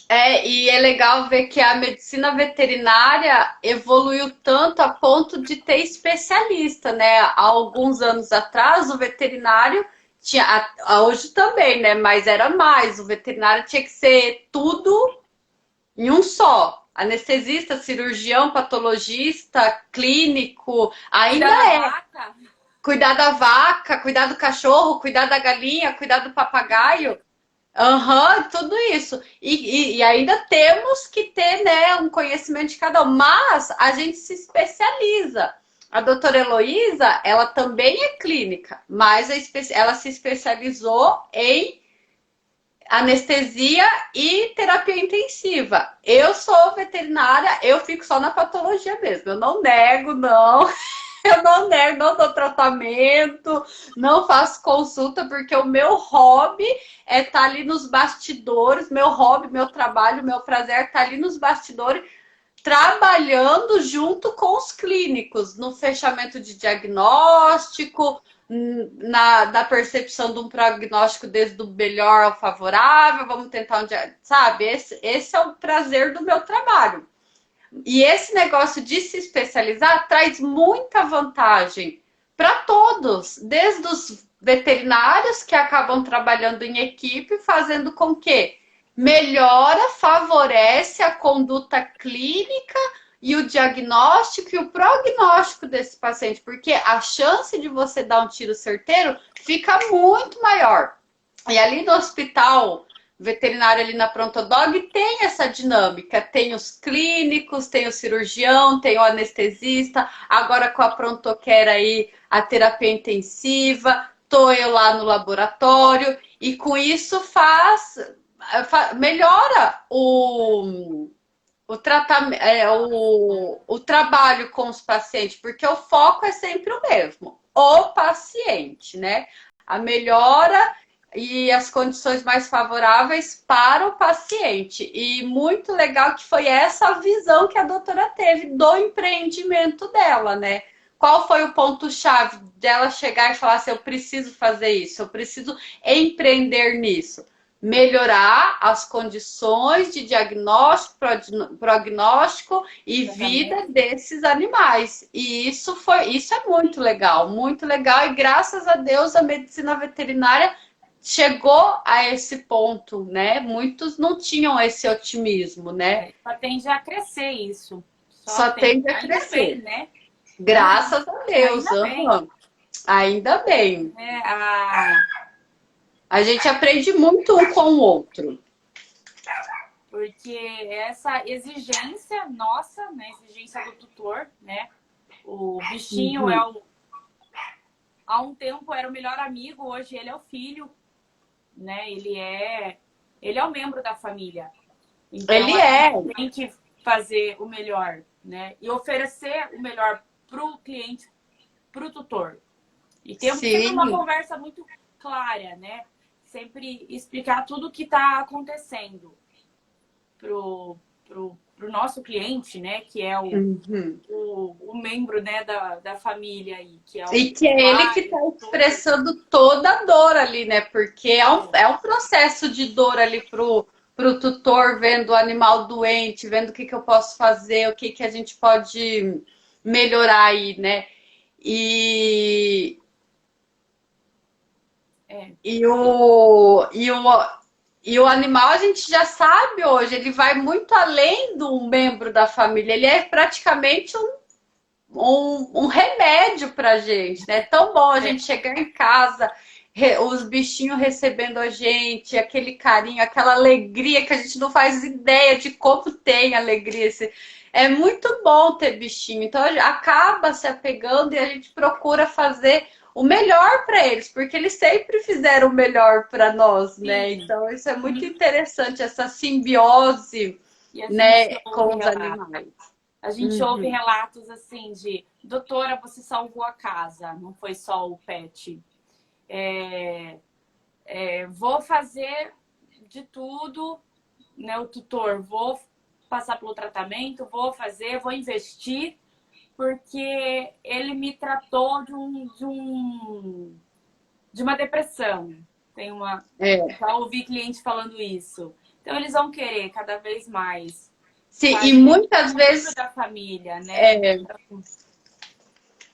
Speaker 1: E é legal ver que a medicina veterinária evoluiu tanto a ponto de ter especialista, né? Há alguns anos atrás, o veterinário tinha, hoje também, né? Mas era mais, o veterinário tinha que ser tudo em um só. Anestesista, cirurgião, patologista, clínico, ainda
Speaker 2: Cuidar da
Speaker 1: é.
Speaker 2: vaca.
Speaker 1: Cuidar da vaca, cuidar do cachorro, cuidar da galinha, cuidar do papagaio. Tudo isso. E ainda temos que ter, né, um conhecimento de cada um, mas a gente se especializa. A doutora Heloísa, ela também é clínica, mas ela se especializou em anestesia e terapia intensiva. Eu sou veterinária, eu fico só na patologia mesmo. Eu não nego, não. Eu não nego, não dou tratamento, não faço consulta, porque o meu hobby é estar ali nos bastidores. Meu hobby, meu trabalho, meu prazer é estar ali nos bastidores, trabalhando junto com os clínicos, no fechamento de diagnóstico, na percepção de um prognóstico desde o melhor ao favorável. Vamos tentar sabe? Esse é o prazer do meu trabalho. E esse negócio de se especializar traz muita vantagem para todos, desde os veterinários que acabam trabalhando em equipe, fazendo com que melhora, favorece a conduta clínica e o diagnóstico e o prognóstico desse paciente, porque a chance de você dar um tiro certeiro fica muito maior. E ali no hospital veterinário, ali na Prontodog, tem essa dinâmica. Tem os clínicos, tem o cirurgião, tem o anestesista. Agora com a Prontocare aí, a terapia intensiva. Tô eu lá no laboratório. E com isso melhora o tratamento, o trabalho com os pacientes, porque o foco é sempre o mesmo, o paciente, né? A melhora e as condições mais favoráveis para o paciente. E muito legal que foi essa visão que a doutora teve do empreendimento dela, né? Qual foi o ponto-chave dela chegar e falar assim, eu preciso fazer isso, eu preciso empreender nisso? Melhorar as condições de diagnóstico, prognóstico e vida desses animais. E isso é muito legal, e graças a Deus a medicina veterinária chegou a esse ponto, né? Muitos não tinham esse otimismo, né?
Speaker 2: Só tende a crescer isso.
Speaker 1: Só tende a crescer.
Speaker 2: Bem, né?
Speaker 1: Graças a Deus. Ainda bem. A gente aprende muito um com o outro.
Speaker 2: Porque essa exigência nossa, né? Exigência do tutor, né? O bichinho há um tempo era o melhor amigo, hoje ele é o filho, né? Ele é o membro da família. Então, tem que fazer o melhor, né? E oferecer o melhor para o cliente, para o tutor. E temos sempre uma conversa muito clara, né? Sempre explicar tudo o que está acontecendo pro nosso cliente, né? Que é o membro, né, da família aí. Que é
Speaker 1: e que é ele que está expressando toda a dor ali, né? Porque é um processo de dor ali pro tutor, vendo o animal doente, vendo o que eu posso fazer, o que a gente pode melhorar aí, né?
Speaker 2: É.
Speaker 1: E o animal, a gente já sabe hoje, ele vai muito além do membro da família. Ele é praticamente um remédio pra gente, né? É tão bom a gente chegar em casa, os bichinhos recebendo a gente, aquele carinho, aquela alegria que a gente não faz ideia de como tem alegria. É muito bom ter bichinho. Então acaba se apegando e a gente procura fazer o melhor para eles, porque eles sempre fizeram o melhor para nós, né?
Speaker 2: Sim.
Speaker 1: Então isso é muito interessante, essa simbiose,
Speaker 2: E a gente
Speaker 1: né,
Speaker 2: ouve
Speaker 1: com os animais.
Speaker 2: A gente ouve
Speaker 1: Uhum.
Speaker 2: relatos assim de, doutora, você salvou a casa, não foi só o pet. Vou fazer de tudo, né? O tutor, vou passar pelo tratamento, vou investir, porque ele me tratou de uma depressão.
Speaker 1: É.
Speaker 2: Já ouvi cliente falando isso. Então eles vão querer cada vez mais
Speaker 1: Sim, e
Speaker 2: fazer
Speaker 1: muitas
Speaker 2: tudo
Speaker 1: vezes
Speaker 2: da família, né?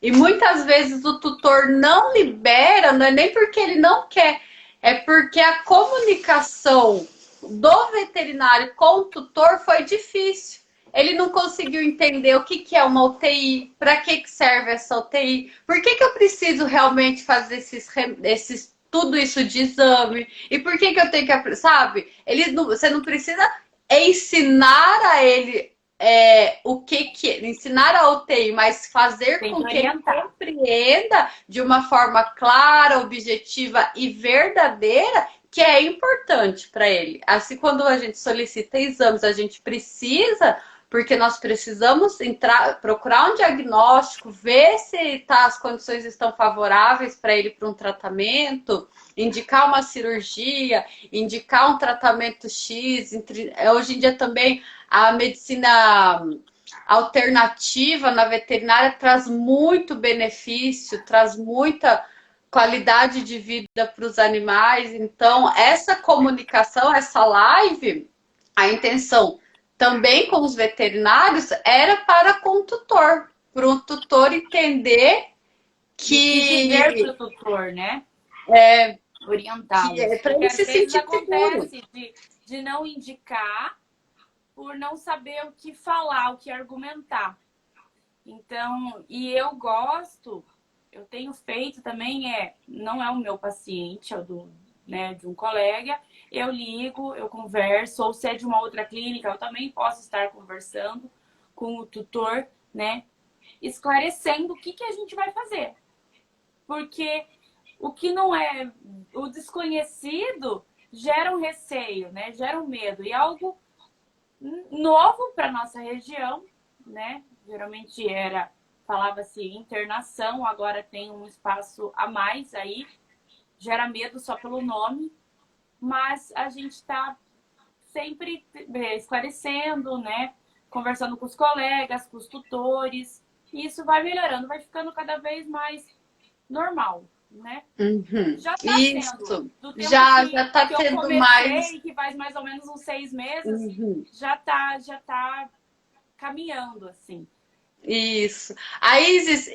Speaker 1: E muitas vezes o tutor não libera, não é nem porque ele não quer, é porque a comunicação do veterinário com o tutor foi difícil. Ele não conseguiu entender o que é uma UTI, para que serve essa UTI, por que eu preciso realmente fazer tudo isso de exame, e por que eu tenho que, sabe? Você não precisa ensinar a ele o que ensinar a UTI, mas fazer
Speaker 2: Tem que
Speaker 1: com que ele
Speaker 2: orientar.
Speaker 1: compreenda de uma forma clara, objetiva e verdadeira que é importante para ele. Assim, quando a gente solicita exames, a gente precisa, porque nós precisamos procurar um diagnóstico, ver se as condições estão favoráveis para ele para um tratamento, indicar uma cirurgia, indicar um tratamento X. Hoje em dia também a medicina alternativa na veterinária traz muito benefício, traz muita qualidade de vida para os animais. Então, essa comunicação, essa live, a intenção também com os veterinários era para o tutor entender
Speaker 2: Que dizer para
Speaker 1: que
Speaker 2: o tutor, né?
Speaker 1: que
Speaker 2: Orientá-los.
Speaker 1: é para
Speaker 2: Porque
Speaker 1: ele
Speaker 2: às
Speaker 1: se
Speaker 2: vezes
Speaker 1: sentir seguro.
Speaker 2: acontece de não indicar por não saber o que falar, o que argumentar. Então, e eu tenho feito também, não é o meu paciente, é o de um colega, eu ligo, eu converso, ou se é de uma outra clínica, eu também posso estar conversando com o tutor, né? Esclarecendo o que a gente vai fazer. Porque o que não é, o desconhecido gera um receio, né? Gera um medo. E algo novo para nossa região, né? Geralmente falava-se internação, agora tem um espaço a mais aí, gera medo só pelo nome, mas a gente está sempre esclarecendo, né? Conversando com os colegas, com os tutores, e isso vai melhorando, vai ficando cada vez mais normal, né?
Speaker 1: Uhum.
Speaker 2: Já está sendo.
Speaker 1: Isso.
Speaker 2: Do tempo
Speaker 1: Já está
Speaker 2: que eu
Speaker 1: tendo mais.
Speaker 2: comecei, que faz mais ou menos uns 6 meses,
Speaker 1: Uhum.
Speaker 2: já tá caminhando, assim.
Speaker 1: Isso. A Isis,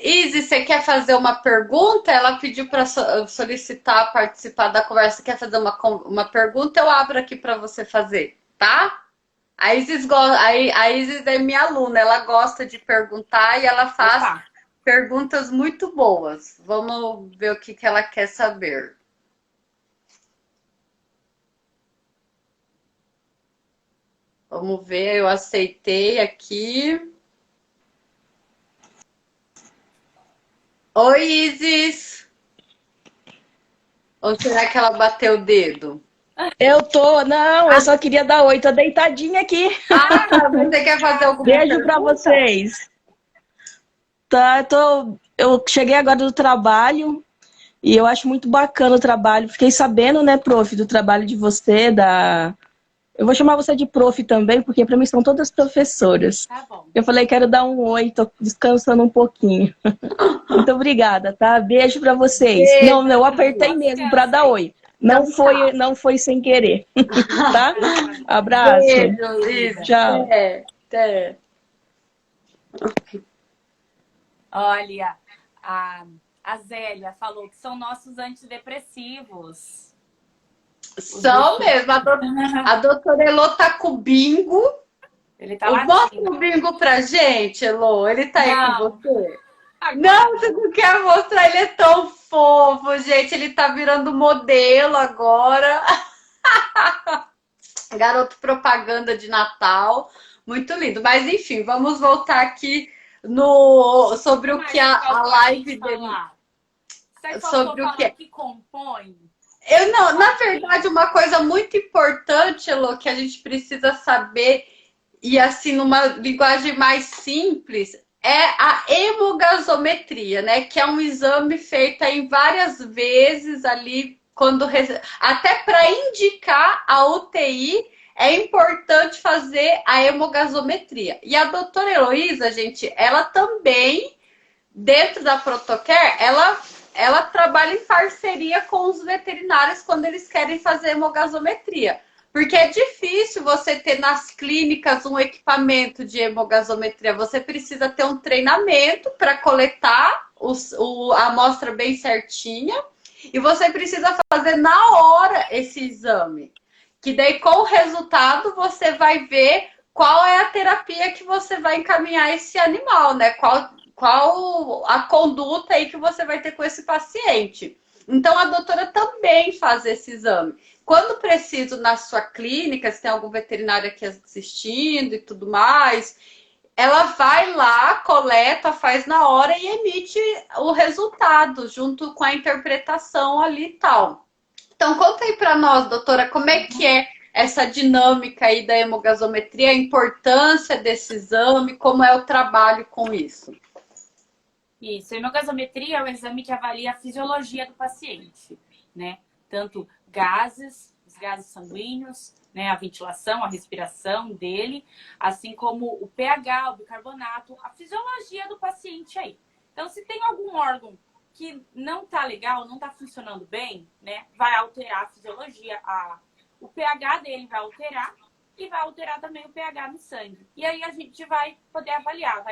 Speaker 1: você quer fazer uma pergunta? Ela pediu para solicitar participar da conversa. Quer fazer uma pergunta? Eu abro aqui para você fazer, tá? A Isis é minha aluna, ela gosta de perguntar e ela faz
Speaker 2: Opa!
Speaker 1: perguntas muito boas. Vamos ver o que ela quer saber. Vamos ver, eu aceitei aqui. Oi, Isis! Ou será que ela bateu o dedo?
Speaker 3: Não, eu só queria dar oi, tô deitadinha aqui.
Speaker 1: Ah, você quer fazer alguma
Speaker 3: Beijo pra
Speaker 1: pergunta?
Speaker 3: vocês. Tá, eu cheguei agora do trabalho e eu acho muito bacana o trabalho. Fiquei sabendo, né, prof, do trabalho de você, Eu vou chamar você de prof também, porque pra mim são todas professoras.
Speaker 2: Tá bom.
Speaker 3: Eu falei, quero dar um oi, tô descansando um pouquinho. Muito obrigada, tá? Beijo pra vocês.
Speaker 1: Beijo,
Speaker 3: Não, eu apertei
Speaker 2: Bom
Speaker 3: mesmo pra dar
Speaker 2: descanso aí.
Speaker 3: oi. Não
Speaker 1: Então
Speaker 3: foi,
Speaker 1: tá.
Speaker 3: não foi sem querer, tá? Abraço.
Speaker 1: Beijo, Isis.
Speaker 3: Tchau.
Speaker 1: Até.
Speaker 2: Olha, a A Zélia falou que são nossos antidepressivos.
Speaker 1: São mesmo. A doutora Elô tá com o bingo.
Speaker 2: Ele tá
Speaker 1: Mostra
Speaker 2: latindo.
Speaker 1: o bingo pra gente, Elô. Ele tá aí com
Speaker 2: Não.
Speaker 1: você?
Speaker 2: Agora.
Speaker 1: Não, você não quer mostrar. Ele é tão fofo, gente. Ele tá virando modelo agora. Garoto propaganda de Natal. Muito lindo. Mas enfim, vamos voltar aqui no sobre o que a live dele.
Speaker 2: Sobre o que compõe.
Speaker 1: Eu não, na verdade, uma coisa muito importante, Elô, que a gente precisa saber, e assim, numa linguagem mais simples, é a hemogasometria, né? Que é um exame feito em várias vezes ali, até para indicar a UTI, é importante fazer a hemogasometria. E a doutora Heloísa, gente, ela também, dentro da Protocare, ela trabalha em parceria com os veterinários quando eles querem fazer hemogasometria. Porque é difícil você ter nas clínicas um equipamento de hemogasometria. Você precisa ter um treinamento para coletar a amostra bem certinha. E você precisa fazer na hora esse exame. Que daí, com o resultado, você vai ver qual é a terapia que você vai encaminhar esse animal, né? Qual a conduta aí que você vai ter com esse paciente. Então, a doutora também faz esse exame. Quando preciso, na sua clínica, se tem algum veterinário aqui assistindo e tudo mais, ela vai lá, coleta, faz na hora e emite o resultado, junto com a interpretação ali e tal. Então, conta aí para nós, doutora, como é que é essa dinâmica aí da hemogasometria, a importância desse exame, como é o trabalho com isso?
Speaker 2: Isso, a hemogasometria é um exame que avalia a fisiologia do paciente, né? Tanto os gases sanguíneos, né? A ventilação, a respiração dele, assim como o pH, o bicarbonato, a fisiologia do paciente aí. Então, se tem algum órgão que não tá legal, não tá funcionando bem, né? Vai alterar a fisiologia, o pH dele vai alterar e vai alterar também o pH no sangue. E aí a gente vai poder avaliar,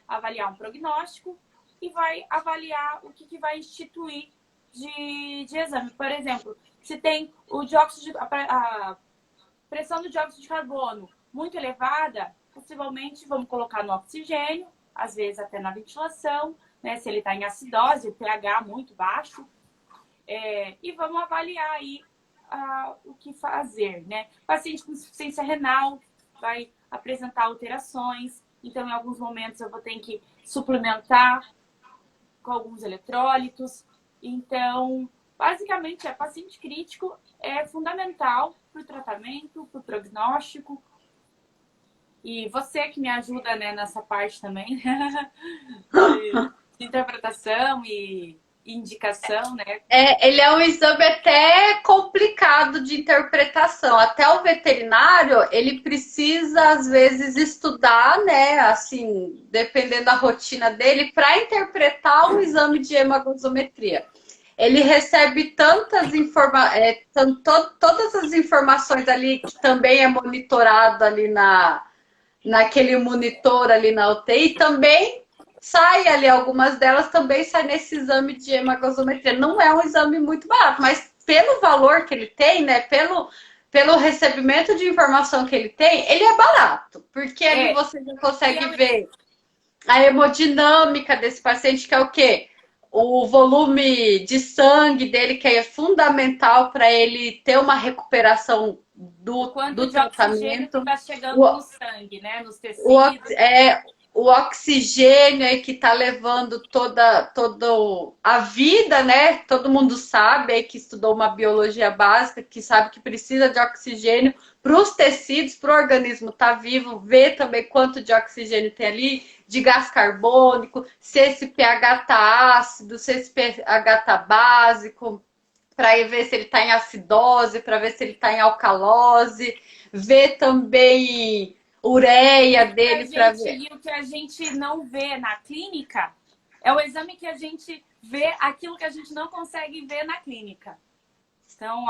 Speaker 2: avaliar um prognóstico, e vai avaliar o que vai instituir de exame. Por exemplo, se tem a pressão do dióxido de carbono muito elevada, possivelmente vamos colocar no oxigênio, às vezes até na ventilação, né? Se ele está em acidose, o pH muito baixo. E vamos avaliar aí o que fazer, né? Paciente com insuficiência renal vai apresentar alterações, então em alguns momentos eu vou ter que suplementar com alguns eletrólitos. Então, basicamente, paciente crítico é fundamental para o tratamento, para o prognóstico. E você que me ajuda, né, nessa parte também de interpretação e indicação, né?
Speaker 1: Ele é um exame até complicado de interpretação. Até o veterinário, ele precisa, às vezes, estudar, né? Assim, dependendo da rotina dele, para interpretar um exame de hemogasometria. Ele recebe tantas informações, todas as informações ali, que também é monitorado ali naquele monitor ali na UTI, também sai ali, algumas delas também saem nesse exame de hemogasometria. Não é um exame muito barato, mas pelo valor que ele tem, né, pelo recebimento de informação que ele tem, ele é barato, porque ali você já consegue ver a hemodinâmica desse paciente, que é o quê? O volume de sangue dele, que é fundamental para ele ter uma recuperação do tratamento.
Speaker 2: Está chegando no sangue, né? Nos tecidos.
Speaker 1: O oxigênio aí que está levando toda a vida, né? Todo mundo sabe aí que estudou uma biologia básica, que sabe que precisa de oxigênio para os tecidos, para o organismo estar vivo, ver também quanto de oxigênio tem ali, de gás carbônico, se esse pH está ácido, se esse pH está básico, para ver se ele está em acidose, para ver se ele está em alcalose, ver também ureia dele para ver.
Speaker 2: E o que a gente não vê na clínica é o exame que a gente vê aquilo que a gente não consegue ver na clínica. Então,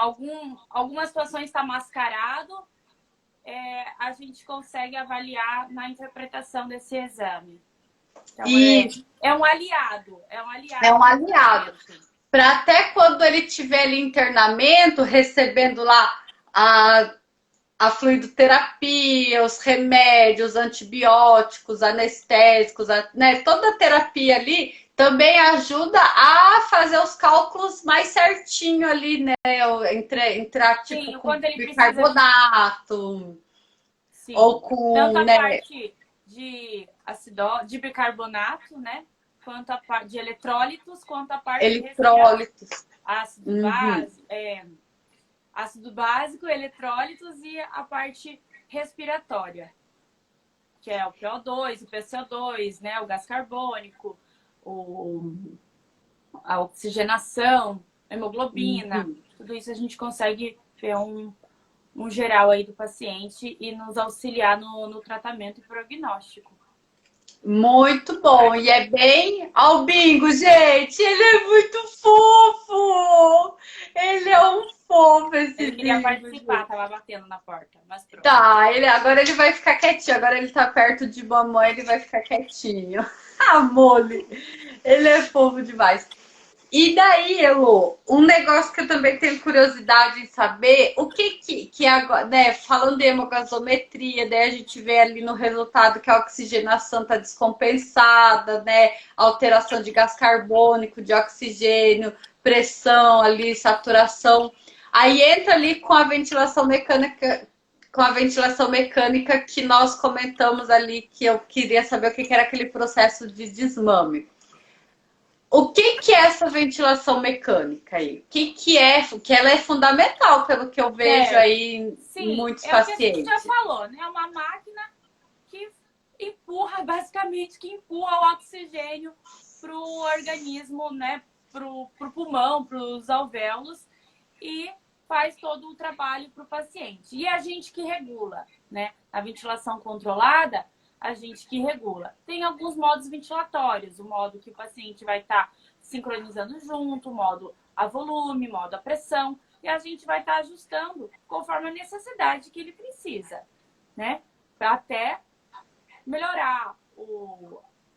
Speaker 2: algumas situações está mascarado, a gente consegue avaliar na interpretação desse exame. Então,
Speaker 1: E
Speaker 2: é um aliado. É um aliado.
Speaker 1: é um aliado. Para até quando ele estiver ali em internamento, recebendo lá a fluidoterapia, os remédios, antibióticos, anestésicos, né, toda a terapia ali também ajuda a fazer os cálculos mais certinho ali, né? Entrar tipo
Speaker 2: Sim, o
Speaker 1: com
Speaker 2: quanto ele precisa de.
Speaker 1: bicarbonato
Speaker 2: Sim.
Speaker 1: ou
Speaker 2: Tanto
Speaker 1: com,
Speaker 2: a
Speaker 1: né,
Speaker 2: parte de de bicarbonato, né? Quanto a parte de eletrólitos, quanto a parte respiratória.
Speaker 1: eletrólitos.
Speaker 2: Ácido
Speaker 1: Uhum.
Speaker 2: base, ácido básico, eletrólitos e a parte respiratória, que é o PO2, o PCO2, né? O gás carbônico, o, a oxigenação, a hemoglobina.
Speaker 1: Uhum.
Speaker 2: Tudo isso a gente consegue ver um geral aí do paciente e nos auxiliar no tratamento e prognóstico.
Speaker 1: Muito bom. E é bem albingo, gente. Ele é muito fofo. Ele é um fofo, esse
Speaker 2: Ele queria
Speaker 1: bingo,
Speaker 2: participar,
Speaker 1: gente.
Speaker 2: tava batendo na porta, mas pronto.
Speaker 1: Tá, agora ele vai ficar quietinho. Agora ele tá perto de mamãe, ele vai ficar quietinho. Amor, ele é fofo demais. E daí, Elo, um negócio que eu também tenho curiosidade em saber, o que agora, né, falando de hemogasometria, daí a gente vê ali no resultado que a oxigenação está descompensada, né, alteração de gás carbônico, de oxigênio, pressão ali, saturação. Aí entra ali com a ventilação mecânica que nós comentamos ali, que eu queria saber o que era aquele processo de desmame. O que é essa ventilação mecânica aí? Que é? Que ela é fundamental, pelo que eu vejo
Speaker 2: Certo.
Speaker 1: aí em
Speaker 2: Sim,
Speaker 1: muitos
Speaker 2: é o que a gente já
Speaker 1: pacientes.
Speaker 2: falou, né? É uma máquina que empurra, basicamente, que empurra o oxigênio para o organismo, né? Para o pulmão, para os alvéolos e faz todo o trabalho para o paciente. E a gente que regula, né? A ventilação controlada, a gente que regula. Tem alguns modos ventilatórios, o modo que o paciente vai estar sincronizando junto, o modo a volume, modo a pressão, e a gente vai estar ajustando conforme a necessidade que ele precisa, né? Para até melhorar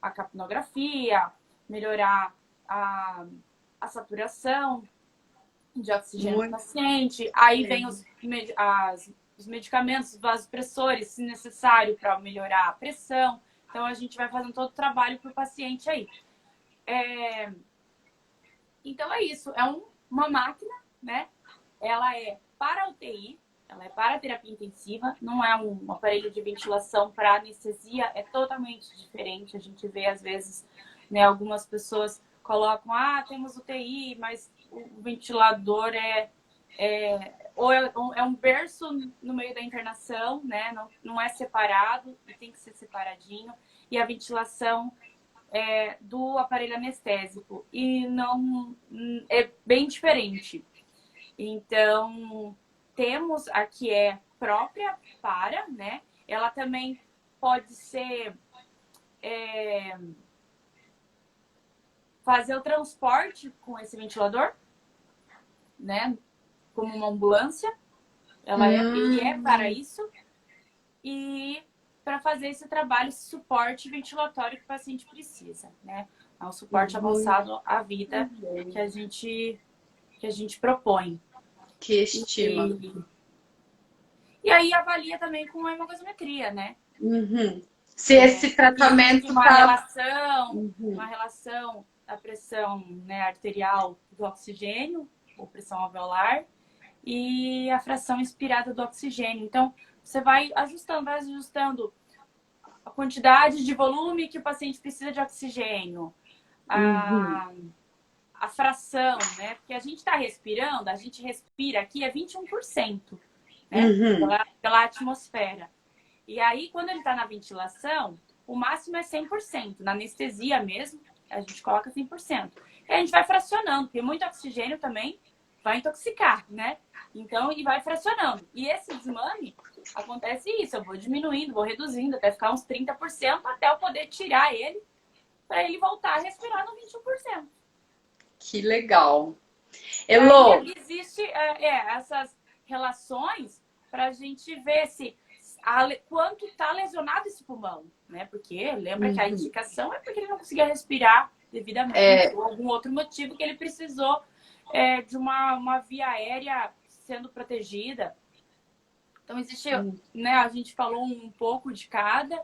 Speaker 2: a capnografia, melhorar a saturação de oxigênio do
Speaker 1: Muito
Speaker 2: paciente. Aí vem
Speaker 1: bem.
Speaker 2: os medicamentos, vasopressores, se necessário, para melhorar a pressão. Então, a gente vai fazendo todo o trabalho para o paciente aí. Então, é isso. É uma máquina, né? Ela é para UTI, ela é para terapia intensiva, não é um aparelho de ventilação para anestesia, é totalmente diferente. A gente vê, às vezes, né, algumas pessoas colocam, temos UTI, mas o ventilador é um berço no meio da internação, né? Não é separado, tem que ser separadinho. E a ventilação do aparelho anestésico. E não é bem diferente. Então, temos a que é própria para, né? Ela também pode ser fazer o transporte com esse ventilador, né? Como uma ambulância. Ele é para isso. E para fazer esse trabalho, esse suporte ventilatório que o paciente precisa, né? É um suporte avançado à vida que a gente propõe.
Speaker 1: Que estima.
Speaker 2: E aí avalia também com a hemogasometria, né?
Speaker 1: Uhum. Se esse tratamento
Speaker 2: uma relação da pressão, né, arterial do oxigênio, ou pressão alveolar, e a fração inspirada do oxigênio. Então, você vai ajustando a quantidade de volume que o paciente precisa de oxigênio, a fração, né? Porque a gente está respirando, a gente respira aqui 21%, né? Pela atmosfera. E aí, quando ele está na ventilação, o máximo é 100%. Na anestesia mesmo, a gente coloca 100%. E a gente vai fracionando, porque muito oxigênio também vai intoxicar, né? Então, e vai fracionando. E esse desmame, acontece isso. Eu vou diminuindo, vou reduzindo até ficar uns 30%, até eu poder tirar ele, para ele voltar a respirar no 21%.
Speaker 1: Que legal.
Speaker 2: Elo, existe essas relações para a gente ver se quanto está lesionado esse pulmão, né? Porque lembra que a
Speaker 1: Uhum.
Speaker 2: indicação é porque ele não conseguia respirar devidamente,
Speaker 1: É.
Speaker 2: ou algum outro motivo que ele precisou de uma via aérea sendo protegida. Então, existe, né? A gente falou um pouco de cada,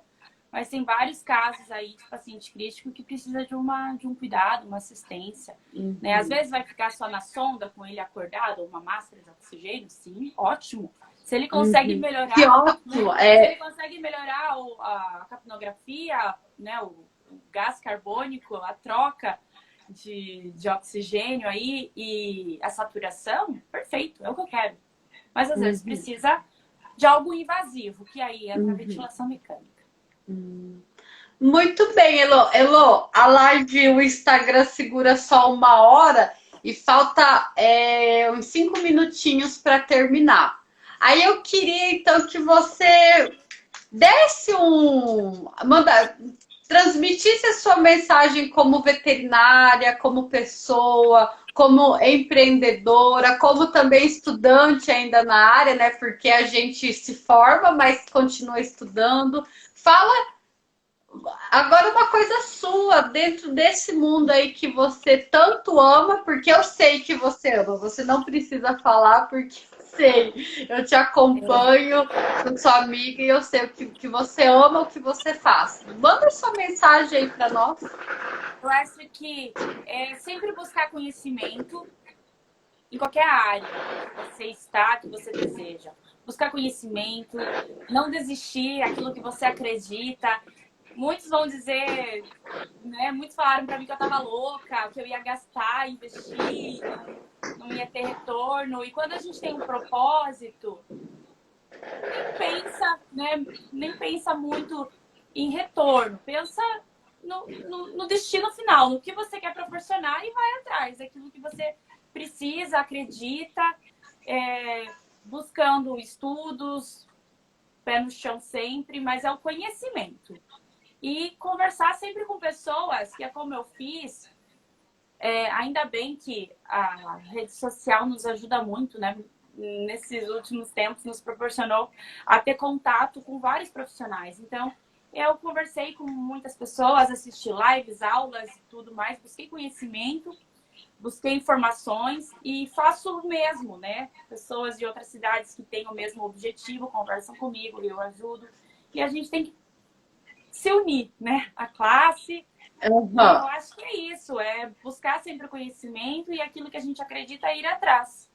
Speaker 2: mas tem vários casos aí de paciente crítico que precisa de um cuidado, uma assistência. Né? Às vezes vai ficar só na sonda com ele acordado, uma máscara de oxigênio, sim, ótimo. Se ele consegue melhorar,
Speaker 1: Que ótimo!
Speaker 2: né? Se
Speaker 1: É.
Speaker 2: ele consegue melhorar a capnografia, né? O gás carbônico, a troca de oxigênio aí e a saturação, perfeito, é o que eu quero. Mas às vezes precisa de algo invasivo, que aí entra a ventilação mecânica.
Speaker 1: Muito bem, Elo. Elo, a live, o Instagram segura só 1 hora e falta uns 5 minutinhos para terminar. Aí eu queria então que você desse transmitisse a sua mensagem como veterinária, como pessoa, como empreendedora, como também estudante ainda na área, né? Porque a gente se forma, mas continua estudando. Fala agora uma coisa sua dentro desse mundo aí que você tanto ama, porque eu sei que você ama. Você não precisa falar porque eu sei. Eu te acompanho, sou sua amiga e eu sei que você ama, o que você faz. Manda sua mensagem aí para nós.
Speaker 2: Eu acho que é sempre buscar conhecimento em qualquer área que você está, que você deseja. Buscar conhecimento, não desistir daquilo que você acredita. Muitos vão dizer, né? Muitos falaram para mim que eu estava louca, que eu ia gastar, investir, não ia ter retorno. E quando a gente tem um propósito, nem pensa, né? Nem pensa muito em retorno. Pensa no destino final, no que você quer proporcionar e vai atrás daquilo que você precisa, acredita, buscando estudos, pé no chão sempre, mas é o conhecimento. E conversar sempre com pessoas, que é como eu fiz. Ainda bem que a rede social nos ajuda muito, né? Nesses últimos tempos nos proporcionou a ter contato com vários profissionais. Então, eu conversei com muitas pessoas, assisti lives, aulas e tudo mais, busquei conhecimento, busquei informações e faço o mesmo, né? Pessoas de outras cidades que têm o mesmo objetivo conversam comigo, eu ajudo. E a gente tem que se unir, né? A classe.
Speaker 1: Uhum.
Speaker 2: E eu acho que é isso, é buscar sempre o conhecimento e aquilo que a gente acredita ir atrás.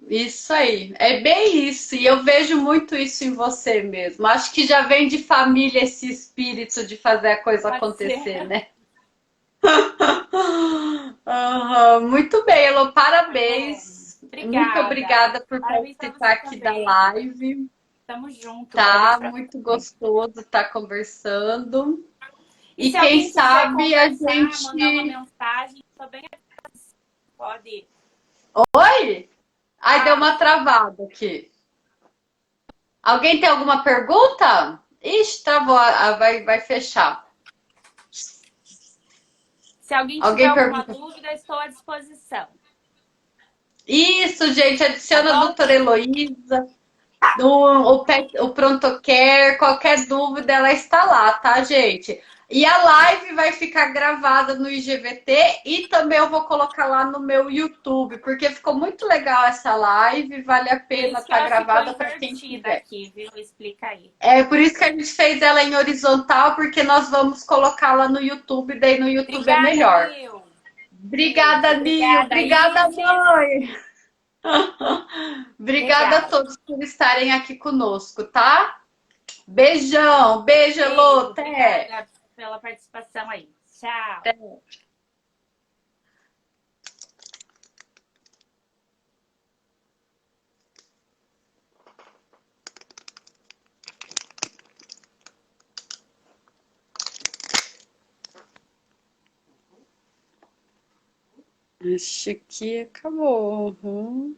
Speaker 1: Isso aí, é bem isso, e eu vejo muito isso em você mesmo. Acho que já vem de família esse espírito de fazer a coisa
Speaker 2: Pode
Speaker 1: acontecer,
Speaker 2: ser.
Speaker 1: né? Muito bem, Elo, parabéns. Muito
Speaker 2: Obrigada.
Speaker 1: obrigada por
Speaker 2: Parabéns para
Speaker 1: participar
Speaker 2: você
Speaker 1: aqui da
Speaker 2: também.
Speaker 1: live.
Speaker 2: Tamo junto. Parabéns
Speaker 1: Tá
Speaker 2: para você
Speaker 1: muito
Speaker 2: também.
Speaker 1: gostoso estar conversando.
Speaker 2: E
Speaker 1: E
Speaker 2: se
Speaker 1: quem
Speaker 2: alguém quiser
Speaker 1: sabe a
Speaker 2: conversar, mandar uma
Speaker 1: gente.
Speaker 2: mensagem, também pode.
Speaker 1: Oi? Ai, deu
Speaker 2: Ah,
Speaker 1: uma travada aqui. Alguém tem alguma pergunta? Ixi, travou, vai fechar.
Speaker 2: se alguém tiver
Speaker 1: Alguém
Speaker 2: alguma
Speaker 1: pergunta?
Speaker 2: dúvida, estou à disposição.
Speaker 1: Isso, gente,
Speaker 2: Tá
Speaker 1: adiciona a
Speaker 2: bom?
Speaker 1: doutora Heloísa, o ProntoCare, qualquer dúvida, ela está lá, tá, gente? E a live vai ficar gravada no IGVT e também eu vou colocar lá no meu YouTube, porque ficou muito legal essa live, vale a
Speaker 2: Por
Speaker 1: pena
Speaker 2: isso que
Speaker 1: estar
Speaker 2: ela ficou
Speaker 1: gravada para quem
Speaker 2: invertida
Speaker 1: quiser.
Speaker 2: aqui, viu? Explica aí.
Speaker 1: É por isso que a gente fez ela em horizontal, porque nós vamos colocá-la no YouTube, daí no YouTube é
Speaker 2: Obrigada,
Speaker 1: melhor.
Speaker 2: Nil.
Speaker 1: Obrigada, Nil.
Speaker 2: Obrigada,
Speaker 1: Obrigada,
Speaker 2: Isis.
Speaker 1: mãe. Obrigada a
Speaker 2: Legal.
Speaker 1: todos por estarem aqui conosco, tá? Beijão, beijo, Elô,
Speaker 2: Beijo.
Speaker 1: até.
Speaker 2: Obrigada pela participação aí. Tchau.
Speaker 1: Até. Acho que acabou. Uhum.